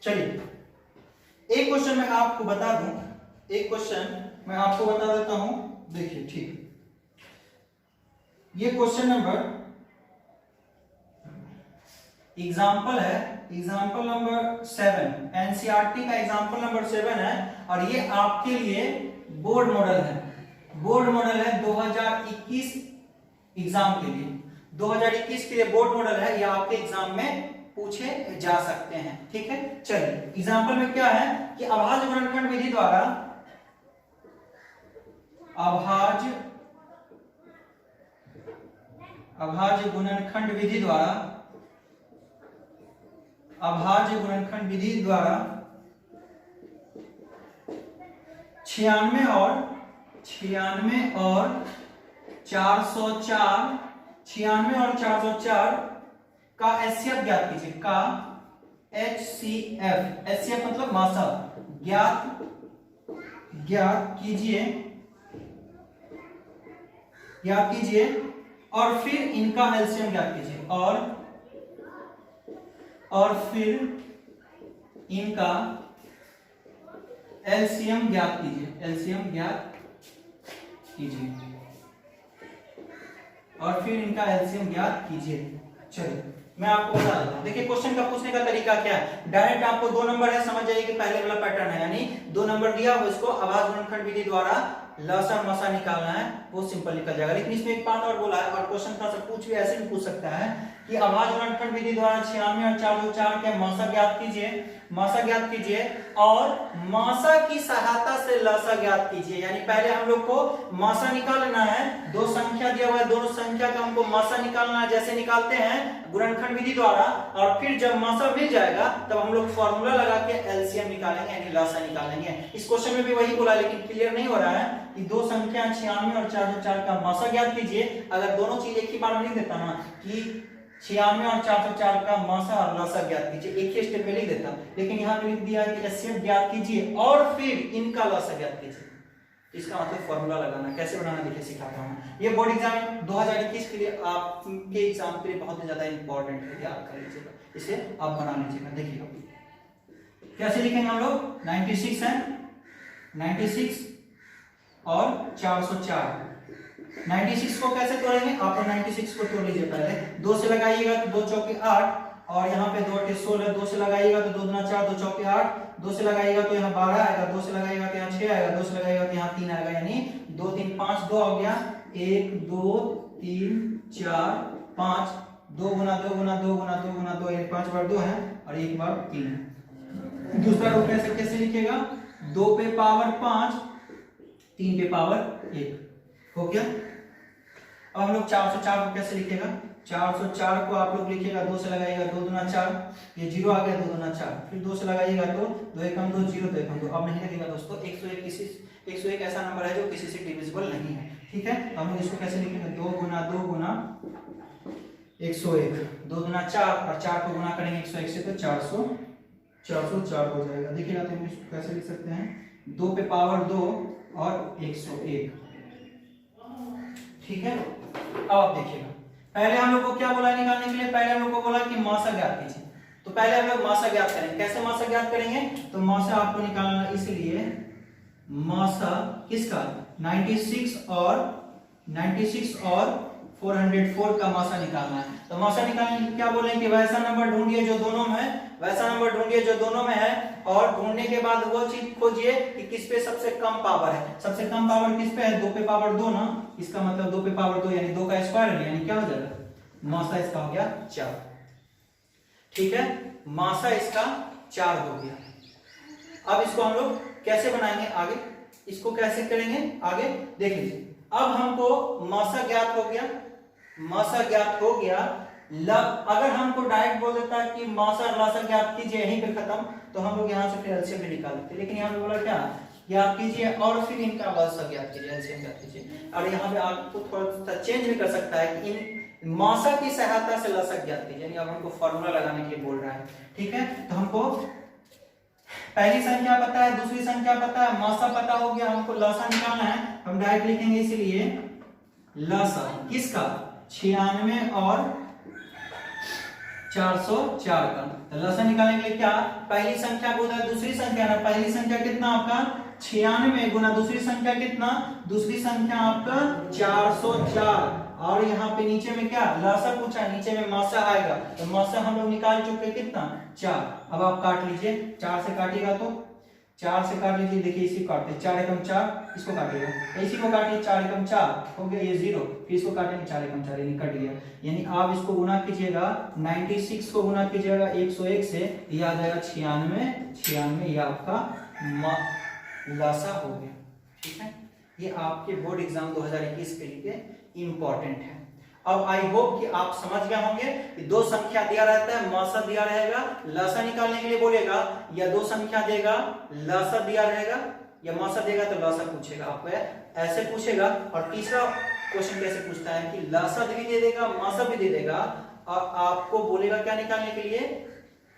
चलिए एक क्वेश्चन मैं आपको बता दूं, एक क्वेश्चन मैं आपको बता देता हूं। देखिए, ठीक, ये क्वेश्चन नंबर एग्जाम्पल है, एग्जाम्पल नंबर 7, एनसीईआरटी का एग्जाम्पल नंबर 7 है, और ये आपके लिए बोर्ड मॉडल है। बोर्ड मॉडल है 2021 एग्जाम के लिए, 2021 के लिए बोर्ड मॉडल है, ये आपके एग्जाम में पूछे जा सकते हैं। ठीक है, चलिए एग्जाम्पल में क्या है कि अभाज्य गुणनखंड विधि द्वारा, अभाज्य गुणनखंड विधि द्वारा, अभाज्य गुणनखंड विधि द्वारा 96 और 404 का एचसीएफ ज्ञात कीजिए। का एचसीएफ मतलब मासा ज्ञात कीजिए और फिर इनका एलसीएम ज्ञात कीजिए, और फिर इनका एलसीएम ज्ञात कीजिए, चलिए मैं आपको बता देता हूं। देखिए क्वेश्चन का पूछने का तरीका क्या है, डायरेक्ट आपको 2 नंबर है, समझ जाइए कि पहले वाला पैटर्न है, यानी 2 नंबर दिया हो, इसको अभाज्य गुणनखंड विधि द्वारा लसा मसा निकालना है, वो सिंपल निकल जाएगा। लेकिन इसमें एक पार्ट और बोला है, और क्वेश्चन थोड़ा सा पूछ भी ऐसे भी पूछ सकता है कि अभाज्य गुणनखंड विधि द्वारा 96 और 404 के मासा ज्ञात कीजिए और मासा की सहायता से लसा ज्ञात कीजिए। यानी पहले हम लोग को मासा निकालना है, 2 संख्या दिया हुआ है, दोनों संख्या का हमको मासा निकालना है, जैसे निकालते हैं गुणनखंड विधि द्वारा, और फिर जब मासा मिल जाएगा तब हम लोग फॉर्मूला लगा के एलसीएम निकालेंगे, यानी लसा निकालेंगे। इस क्वेश्चन में भी वही बोला, लेकिन क्लियर नहीं हो रहा है कि 2 संख्या 96 और 404 का मासा ज्ञात कीजिए। अगर दोनों चीज एक ही बार में लिख देता ना कि 96 और 404 का मासा और लसा ज्ञात कीजिए, एक ही स्टेप में लिख देता, लेकिन यहाँ पे लिख दिया है कि एचसीएफ ज्ञात कीजिए और फिर इनका लसा ज्ञात कीजिए। इसका मतलब फॉर्मूला लगाना, कैसे बनाना देखिए सिखाता हूँ। ये बोर्ड एग्जाम 2021 के लिए आपके एग्जाम के लिए बहुत ही ज्यादा इंपॉर्टेंट है, याद कर लीजिएगा, इसे आप बना लीजिएगा। देखिए कैसे लिखेंगे हम लोग, 96 है, 96 और 404, 96 को कैसे तोड़ेंगे, आप 96 को तोड़ लीजिए। पहले 2 से लगाइएगा तो 2 चौके 8, और यहाँ पे 2 8 16, 2 से लगाइएगा तो 2 दूना 4, 2 चौके 8, 2 से लगाइएगा तो यहाँ 12 आएगा, 2 से लगाइएगा तो यहाँ 6 आएगा, 2 से लगाइएगा तो यहाँ 3 आएगा, यानी 2 3 5 2 हो गया, 1 2 3 4 5, 2 गुना 2 गुना 2 गुना 2 गुना 2, 5 बार 2 है और 1 बार 3 है। दूसरा रूप में कैसे लिखेगा, 2 पे पावर 5, 3 पे पावर 1 हो गया। अब हम लोग 404 को कैसे लिखेगा, 404 को आप लोग लिखिएगा, 2 से लगाइएगा 2 दूना 4, ये 0 आ गया, 2 दूना 4, फिर 2 से लगाइएगा तो 2 एकम 2 0, 2 एकम 2। अब नहीं लगेगा दोस्तों, 101 ऐसा नंबर है जो किसी से डिविजिबल नहीं है। ठीक है, हम लोग इसको कैसे लिखेंगे, 2 गुना 2 गुना 101, 2 दूना 4 और 4 को गुना करेंगे 101 से तो 404 हो जाएगा। देखिएगा तो हम इसको कैसे लिख सकते हैं, 2 पे पावर 2 और 101। ठीक है, अब आप देखिएगा, पहले हम लोग को क्या बोला निकालने के लिए, पहले हम लोग को बोला कि मासा ज्ञात कीजिए, तो पहले हम लोग मासा ज्ञात करेंगे। कैसे मासा ज्ञात करेंगे, तो मासा आपको निकालना, इसलिए मासा किसका, 96 और 404 का मासा निकालना है। तो मासा निकालने के लिए क्या बोले कि वैसा नंबर ढूंढिए जो दोनों में है, वैसा नंबर ढूंढिए जो दोनों में है, और ढूंढने के बाद वो चीज खोजिए कि किस पे सबसे कम पावर है। सबसे कम पावर किस पे है? 2 पे पावर 2 ना, इसका मतलब 2 पे पावर 2 यानी 2 का स्क्वायर यानी क्या हो जाएगा? मासा इसका हो गया 4। ठीक है, मासा इसका 4 हो गया। अब इसको हम लोग कैसे बनाएंगे आगे, इसको कैसे करेंगे आगे देख लीजिए। अब हमको मासा ज्ञात हो गया, मासा ज्ञात हो गया। अगर हमको डायरेक्ट बोल देता है कि मासा और लासा ज्ञात कीजिए यहीं पे खत्म, तो हम लोग यहाँ से फिर एलसीएम भी निकाल लेते, लेकिन यहाँ पे बोला क्या ज्ञात कीजिए और फिर इनका लासा ज्ञात कीजिए, एलसीएम ज्ञात कीजिए। और यहाँ पे आपको थोड़ा सा चेंज भी कर सकता है कि इन मासा की सहायता से लासा ज्ञात कीजिए, यानी अब हमको फॉर्मूला लगाने के लिए बोल रहा है। ठीक है, तो हमको पहली संख्या पता है, दूसरी संख्या पता है, मासा पता हो गया, हमको लासा निकालना है। हम डायरेक्ट लिखेंगे इसलिए लासा किसका? 96 और 404 का। तो लासा निकालने के लिए क्या, पहली संख्या गुना दूसरी संख्या ना, पहली संख्या कितना आपका 96 गुना दूसरी संख्या कितना, दूसरी संख्या आपका 404, और यहाँ पे नीचे में क्या लासा पूछा, नीचे में मासा आएगा। तो मासा हम लोग निकाल चुके कितना 4। अब आप काट लीजिए, 4 से काटिएगा तो 4 से काट लीजिए, देखिए इसी काटते 4 एकम 4, इसको काटिएगा, इसी को काटिए 4 एकम 4 हो गया ये 0, फिर इसको काटेंगे 4 एकम 4 यानी कट गया। यानी आप इसको गुना कीजिएगा 96 को गुना कीजिएगा 101 से, ये आ जाएगा 96, ये आपका लासा हो गया। ठीक है, ये आपके बोर्ड एग्जाम 2021 के लिए इंपॉर्टेंट है। अब आई होप कि आप समझ गए होंगे कि 2 संख्या दिया रहता है, मासा दिया रहेगा, लासा निकालने के लिए बोलेगा, या 2 संख्या देगा, लासा दिया रहेगा, या मासा देगा तो लासा पूछेगा आपको, ऐसे पूछेगा। और तीसरा क्वेश्चन कैसे पूछता है कि लासा भी दे देगा, मासा भी दे देगा, और आपको बोलेगा क्या निकालने के लिए,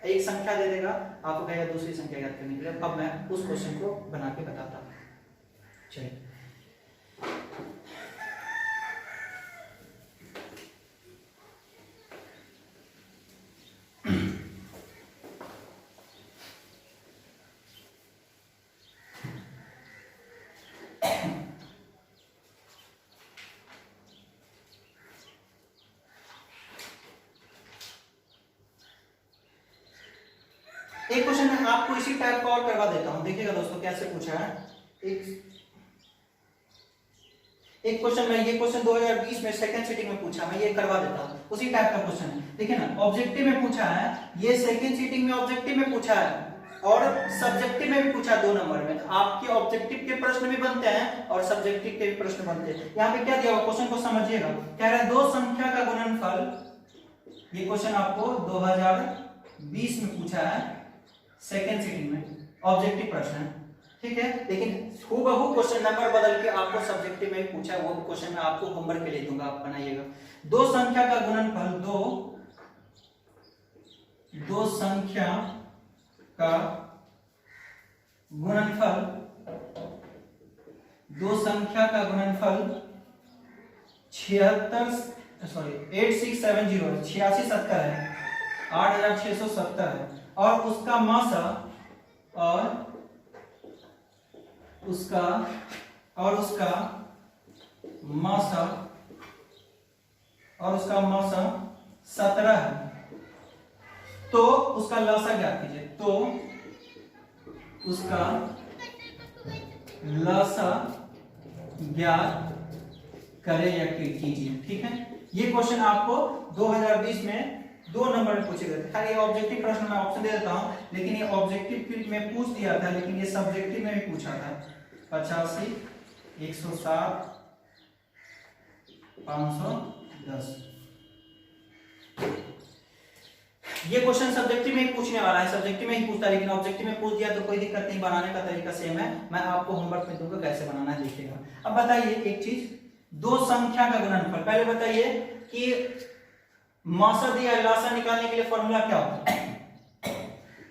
एक संख्या दे देगा, आपको कहेगा दूसरी संख्या ज्ञात करने के लिए। अब मैं उस क्वेश्चन को बना के बताता हूँ। चलिए, एक क्वेश्चन मैं आपको इसी टाइप का और करवा देता हूं, देखिएगा दोस्तों कैसे पूछा है। एक क्वेश्चन मैं, ये क्वेश्चन 2020 में सेकंड सीटिंग में पूछा, मैं ये करवा देता हूं, उसी टाइप का क्वेश्चन है। देखिए ना, ऑब्जेक्टिव में पूछा है, ये सेकंड सीटिंग में ऑब्जेक्टिव में पूछा है, और सब्जेक्टिव में भी पूछा 2 नंबर में। तो आपके ऑब्जेक्टिव के प्रश्न भी बनते हैं और सब्जेक्टिव के भी प्रश्न बनते हैं। यहाँ पे क्या दिया हुआ क्वेश्चन को समझिएगा, कह रहा है 2 संख्या का गुणनफल। ये क्वेश्चन आपको 2020 में पूछा है सेकेंड सीटिंग में, ऑब्जेक्टिव प्रश्न है। ठीक है, लेकिन हूबहू क्वेश्चन नंबर बदल के आपको सब्जेक्टिव में पूछा, वो क्वेश्चन मैं आपको होमवर्क के लिए दूंगा, आप बनाइएगा। 2 संख्या का गुणनफल, दो संख्या का गुणनफल, 2 संख्या का गुणनफल 8670 है, 8670 है, और उसका मासा मासा 17 है। तो उसका लासा ज्ञात कीजिए, तो उसका लासा ज्ञात करें या कीजिए। ठीक है, ये क्वेश्चन आपको 2020 में 2 नंबर में पूछे गए थे। खैर ये ऑब्जेक्टिव प्रश्न मैं ऑप्शन दे देता हूं, लेकिन ये ऑब्जेक्टिव में पूछ दिया था, लेकिन ये सब्जेक्टिव में भी पूछा था। 85, 107, 510। ये क्वेश्चन सब्जेक्टिव में ही पूछने वाला है, सब्जेक्टिव में ही पूछता है, लेकिन ऑब्जेक्टिव में पूछ दिया तो कोई दिक्कत नहीं, बनाने का तरीका सेम है। मैं आपको होमवर्क में दूंगा कैसे बनाना है, देखिएगा। अब बताइए एक चीज, 2 संख्या का गुणनफल, पहले बताइए कि मासा दिया, लासा निकालने के लिए फॉर्मूला क्या होता है।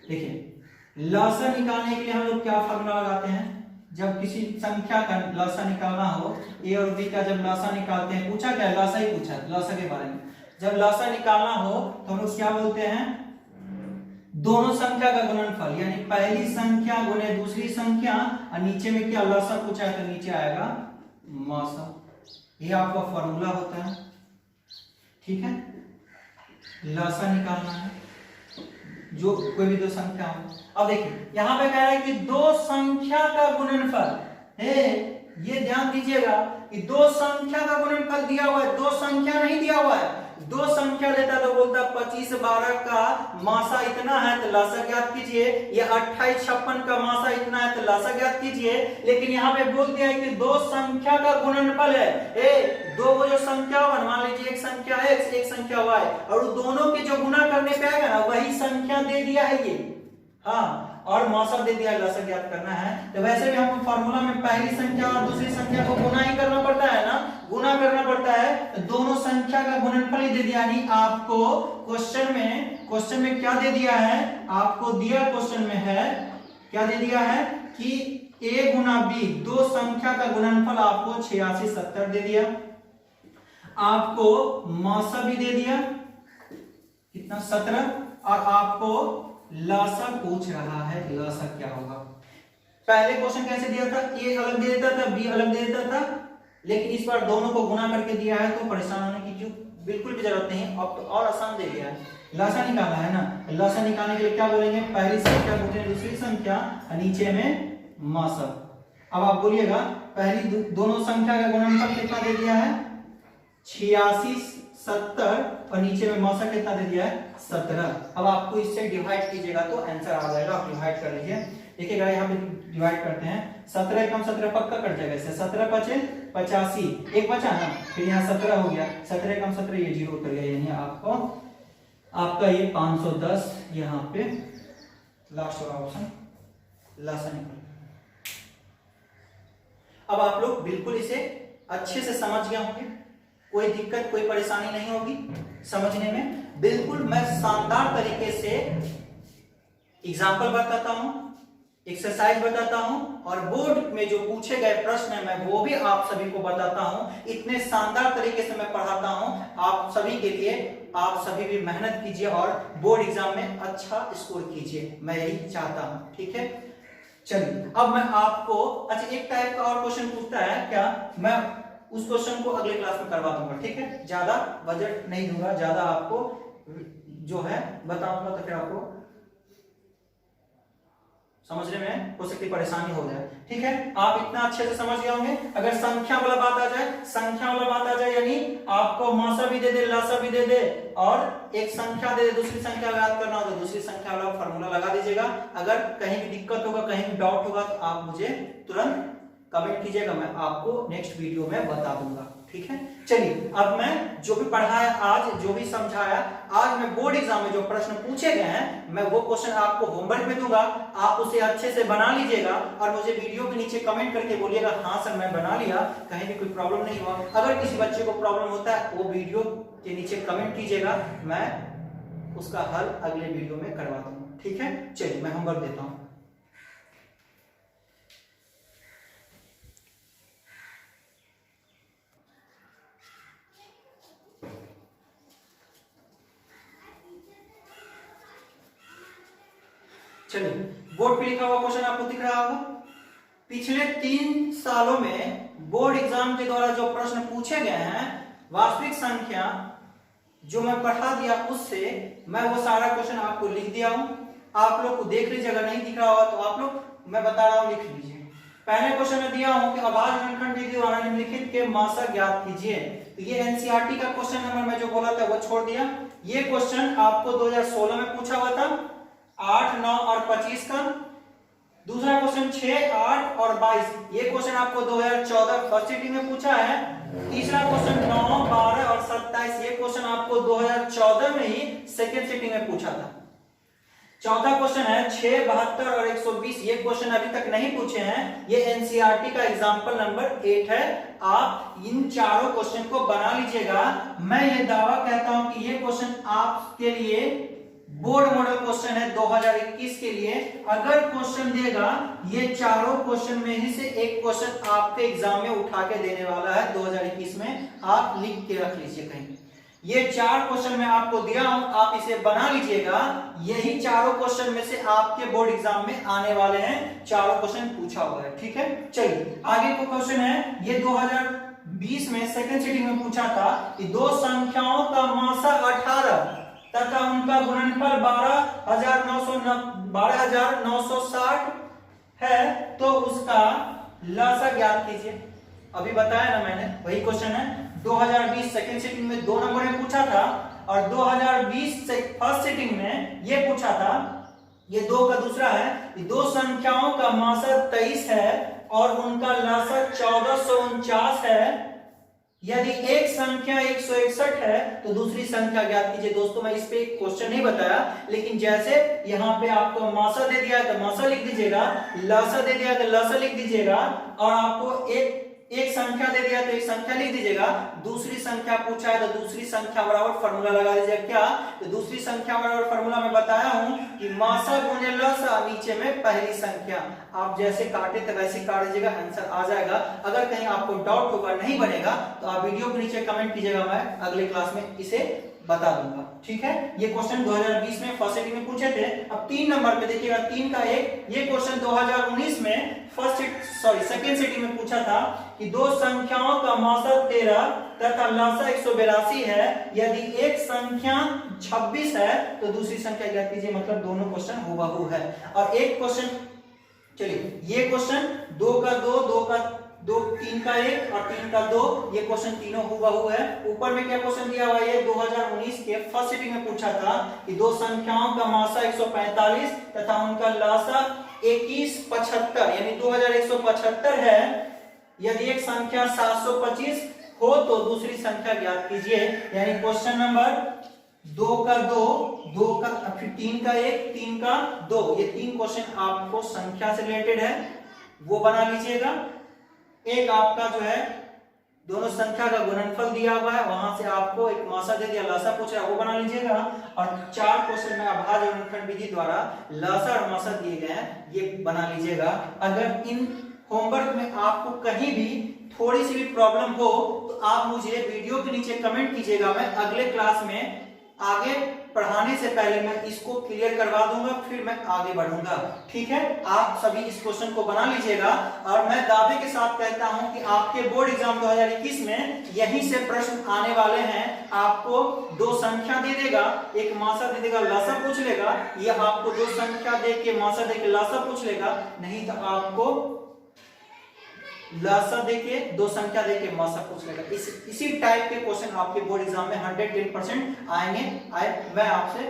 देखिए, लासा निकालने के लिए हम लोग क्या फॉर्मूला लगाते हैं, जब किसी संख्या का लासा निकालना हो, ए और बी का जब लासा निकालते हैं, पूछा क्या, लासा ही पूछा, लासा के बारे में। जब लासा निकालना हो तो हम लोग क्या बोलते हैं, दोनों संख्या का गुणनफल, यानी पहली संख्या गुने दूसरी संख्या, और नीचे में क्या लासा पूछा है तो नीचे आएगा मासा। ये आपका फॉर्मूला होता है। ठीक है, लसा निकालना है जो कोई भी दो संख्या हो। अब देखिए यहां पे कह रहा है कि दो संख्या का गुणनफल है, ये ध्यान दीजिएगा कि दो संख्या का गुणनफल दिया हुआ है, दो संख्या नहीं दिया हुआ है। दो संख्या देता तो बोलता 25 12 का मासा इतना है तो लसा ज्ञात कीजिए, या 28 56 का मासा इतना है तो लसा ज्ञात कीजिए। लेकिन यहाँ पे बोल दिया है कि दो संख्या का गुणनफल है, दो वो जो संख्या होगा, मान लीजिए एक संख्या x एक संख्या y, और दोनों के जो गुना करने पे आएगा ना वही संख्या दे दिया है ये, हाँ, और मौसम दे दिया, लसा ज्ञात करना है। तो वैसे भी हमको फार्मूला में पहली संख्या और दूसरी संख्या को गुना ही करना पड़ता है ना, गुना करना पड़ता है, तो दोनों संख्या का गुणनफल ही दे दिया। यानी आपको क्वेश्चन में क्या दे दिया है, आपको दिया क्वेश्चन में है क्या दे दिया है कि a गुना b, दो संख्या का गुणनफल आपको 86 70 दे दिया, आपको मौसा भी दे दिया कितना 17, और आपको लसा पूछ रहा है, लसा क्या होगा। पहले क्वेश्चन कैसे दिया था, ए अलग दे देता था, बी अलग दे देता था, लेकिन इस बार दोनों को गुना करके दिया है, तो परेशान होने की बिल्कुल भी जरूरत नहीं, अब तो और आसान दे दिया है। लसा निकाला है ना, लसा निकालने के लिए क्या बोलेंगे, पहली संख्या गुणे दूसरी संख्या, नीचे में मौसा। अब आप बोलिएगा पहली दोनों संख्या का गुणनफल कितना दे दिया है 86 70, और नीचे में मौसा कितना दे दिया है 17। अब आपको इससे डिवाइड कीजिएगा तो आंसर आ जाएगा, आप डिवाइड कर लीजिए। देखिएगा यहाँ पे डिवाइड करते हैं, 17 कम 17 पक्का कट जाएगा, इससे 17 बचे 85, एक बचा ना, फिर यहाँ 17 हो गया, 17 कम 17 ये 0 उतर गया, यानी आपका ये 510 यहाँ पे लास्ट वाला ऑप्शन लसा निकल। अब आप लोग बिल्कुल इसे अच्छे से समझ गए होंगे, कोई दिक्कत कोई परेशानी नहीं होगी समझने में। बिल्कुल मैं शानदार तरीके से एग्जाम्पल बताता हूं, एक्सरसाइज बताता हूं, और बोर्ड में जो पूछे गए प्रश्न है मैं वो भी आप सभी को बताता हूं। इतने शानदार तरीके से मैं पढ़ाता हूं आप सभी के लिए, आप सभी भी मेहनत कीजिए और बोर्ड एग्जाम में अच्छा स्कोर कीजिए, मैं यही चाहता हूं, ठीक है। चलिए अब मैं आपको अच्छा एक टाइप का और क्वेश्चन पूछता है क्या, मैं उस क्वेश्चन को अगले क्लास में करवा दूंगा, ठीक है, ज्यादा बजट नहीं दूंगा, ज्यादा आपको जो है बताऊंगा तो फिर आपको समझने में हो सकती परेशानी हो जाए, ठीक है। आप इतना अच्छे से समझ गए होंगे। अगर संख्या वाला बात आ जाए, यानी आपको मौसा भी दे दे, लसा भी दे दे, और एक संख्या दे दे, दूसरी संख्या याद करना हो तो दूसरी संख्या वाला फार्मूला लगा दीजिएगा। अगर कहीं भी दिक्कत होगा, कहीं भी डाउट होगा तो आप मुझे तुरंत कमेंट कीजिएगा, मैं आपको नेक्स्ट वीडियो में बता दूंगा, ठीक है। चलिए अब मैं जो भी पढ़ाया आज, जो भी समझाया आज, मैं बोर्ड एग्जाम में जो प्रश्न पूछे गए हैं मैं वो क्वेश्चन आपको होमवर्क में दूंगा, आप उसे अच्छे से बना लीजिएगा और मुझे वीडियो के नीचे कमेंट करके बोलिएगा हाँ सर मैं बना लिया, कहीं भी कोई प्रॉब्लम नहीं हुआ। अगर किसी बच्चे को प्रॉब्लम होता है वो वीडियो के नीचे कमेंट कीजिएगा, मैं उसका हल अगले वीडियो में करवा दूंगा, ठीक है। चलिए मैं होमवर्क देता हूं। चलिए बोर्ड पे लिखा हुआ क्वेश्चन आपको दिख रहा होगा। पिछले 3 सालों में बोर्ड एग्जाम के द्वारा जो प्रश्न पूछे गए हैं, वास्तविक संख्या जो मैं पढ़ा दिया उससे मैं वो सारा क्वेश्चन आपको लिख दिया हूं। आप लोग को देख लीजिए, अगर नहीं दिख रहा होगा तो आप लोग, मैं बता रहा हूं, लिख लीजिए। पहले क्वेश्चन में दिया हूं कि आवाज रेखाखंड विधि द्वारा निम्नलिखित के मासा ज्ञात कीजिए। तो ये एनसीईआरटी का क्वेश्चन नंबर मैं जो बोला था वो छोड़ दिया। ये क्वेश्चन आपको 2016 में पूछा हुआ था, 8, 9 और 25 का। दूसरा क्वेश्चन 6, 8 और 22, ये क्वेश्चन आपको 2014 फर्स्ट सिटिंग में पूछा है। तीसरा क्वेश्चन 9, 12 और 27, ये क्वेश्चन आपको 2014 में ही सेकेंड सिटिंग में पूछा था। चौथा क्वेश्चन है 6, 72 और 120, ये क्वेश्चन अभी तक नहीं पूछे हैं, ये एनसीईआरटी का एग्जाम्पल नंबर 8 है। आप इन चारों क्वेश्चन को बना लीजिएगा। मैं ये दावा कहता हूं कि ये क्वेश्चन आपके लिए बोर्ड मॉडल क्वेश्चन है 2021 के लिए। अगर क्वेश्चन देगा, ये चारों क्वेश्चन में ही से एक क्वेश्चन आपके एग्जाम में उठा के देने वाला है 2021 में, आप लिख के रख लीजिए कहीं। ये 4 क्वेश्चन मैं आपको दिया हूं, आप इसे बना लीजिएगा। यही चारों क्वेश्चन में से आपके बोर्ड एग्जाम में आने वाले हैं, चारों क्वेश्चन पूछा हुआ है, ठीक है। चलिए आगे को क्वेश्चन है, ये 2000 2020 में सेकंड सिटिंग में पूछा था कि दो संख्याओं का मासा 18 तथा उनका गुणनफल 12,960 है तो उसका लसा ज्ञात कीजिए। अभी बताया ना मैंने, वही क्वेश्चन है। 2020 सेकंड सिटिंग में 2 नंबर में पूछा था और 2020 से फर्स्ट सिटिंग में ये पूछा था, ये 2 का दूसरा है कि दो संख्याओं का मासा 23 है और उनका लसा 1449 है। यदि एक संख्या 161 है तो दूसरी संख्या ज्ञात कीजिए। दोस्तों मैं इस पे एक क्वेश्चन नहीं बताया, लेकिन जैसे यहाँ पे आपको मासा दे दिया है तो मासा लिख दीजिएगा, लसा दे दिया है तो लसा लिख दीजिएगा, और आपको एक संख्या दे दिया तो एक संख्या लिख दीजिएगा। दूसरी संख्या पूछा है तो दूसरी संख्या बराबर फॉर्मूला लगा दीजिएगा। क्या? तो दूसरी संख्या बराबर फॉर्मूला में बताया हूं कि मासा गुणे लसा, नीचे में पहली संख्या। आप जैसे काटे थे वैसे काट दीजिएगा, आंसर आ जाएगा। अगर कहीं आपको डाउट होगा, नहीं बनेगा, तो आप वीडियो के नीचे कमेंट कीजिएगा, मैं अगले क्लास में इसे बता दूंगा। ठीक है, ये क्वेश्चन 2020 में फर्स्ट सिटिंग में पूछे थे। अब 3 नंबर पे देखिएगा, 3 का 1, ये क्वेश्चन 2019 में सेकंड सिटिंग में पूछा था कि दो संख्याओं का मासा 13 तथा लसा 182 है। यदि एक संख्या 26 है तो दूसरी संख्या ज्ञात कीजिए। मतलब दोनों क्वेश्चन हुबहू है। और एक क्वेश्चन, चलिए ये क्वेश्चन 2 का 2, 3 का 1 और 3 का 2, ये क्वेश्चन तीनों हुबहू है। ऊपर में क्या क्वेश्चन दिया हुआ है? 2019 के फर्स्ट सिटिंग में पूछा था कि दो संख्याओं का मासा 145 तथा उनका लसा 2175, यानी 2175 है। यदि एक संख्या 725 हो तो दूसरी संख्या ज्ञात कीजिए। यानी क्वेश्चन नंबर 2 का 2 का, फिर 3 का 1, 3 का 2, ये 3 क्वेश्चन आपको संख्या से रिलेटेड है, वो बना लीजिएगा। एक आपका जो है दोनों संख्या का गुणनफल दिया हुआ है, वहां से आपको एक मासा दे दिया, लसा पूछ रहा है, वो बना लीजिएगा। और 4 क्वेश्चन में अभाज्य गुणनखंड विधि द्वारा लसा और मासा दिए गए हैं, ये बना लीजिएगा। अगर इन होमवर्क में आपको कहीं भी थोड़ी सी भी प्रॉब्लम हो तो आप मुझे वीडियो के नीचे कमेंट कीजिएगा। मैं अगले क्लास में आगे पढ़ाने से पहले मैं इसको क्लियर करवा दूंगा, फिर मैं आगे बढ़ूंगा। ठीक है, आप सभी इस क्वेश्चन को बना लीजिएगा। और मैं दावे के साथ कहता हूं कि आपके बोर्ड एग्जाम 2021 में यहीं से प्रश्न आने वाले हैं। आपको 2 संख्या दे देगा, एक मासा दे देगा, लसा पूछ लेगा, या आपको 2 संख्या दे के मासा दे के लसा पूछ लेगा, नहीं तो आपको लसा देके 2 संख्या देके मासा पूछ लेगा। इसी टाइप के क्वेश्चन आपके बोर्ड एग्जाम में 110% आएंगे। मैं आपसे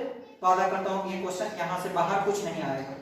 वादा करता हूं कि ये क्वेश्चन यहां से बाहर कुछ नहीं आएगा।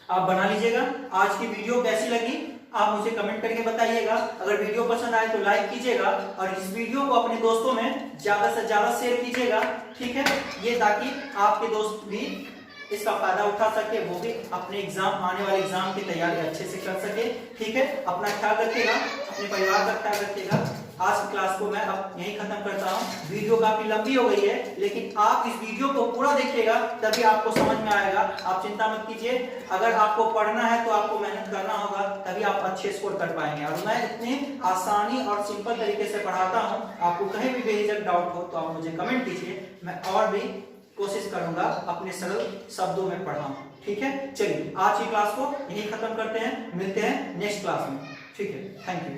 आप बना लीजिएगा। आज की वीडियो कैसी लगी आप मुझे कमेंट करके बताइएगा। अगर वीडियो पसंद आए तो लाइक कीजिएगा और इस वीडियो को अपने दोस्तों में ज्यादा से ज्यादा शेयर कीजिएगा। ठीक है, ये ताकि आपके दोस्त भी इसका फायदा उठा सके, वो भी अपने एग्जाम, आने वाले एग्जाम की तैयारी अच्छे से कर सके। ठीक है, अपना ख्याल रखिएगा, अपने परिवार का ख्याल रखिएगा। आज की क्लास को मैं अब यहीं खत्म करता हूँ। वीडियो काफी लंबी हो गई है, लेकिन आप इस वीडियो को पूरा देखिएगा तभी आपको समझ में आएगा। आप चिंता मत कीजिए, अगर आपको पढ़ना है तो आपको मेहनत करना होगा, तभी आप अच्छे स्कोर कर पाएंगे। और मैं इतने आसानी और सिंपल तरीके से पढ़ाता हूँ, आपको कहीं भी बेझिझक डाउट हो तो आप मुझे कमेंट कीजिए, मैं और भी कोशिश करूंगा अपने सरल शब्दों में पढ़ाऊं। ठीक है, चलिए आज की क्लास को यही खत्म करते हैं, मिलते हैं नेक्स्ट क्लास में। ठीक है, थैंक यू।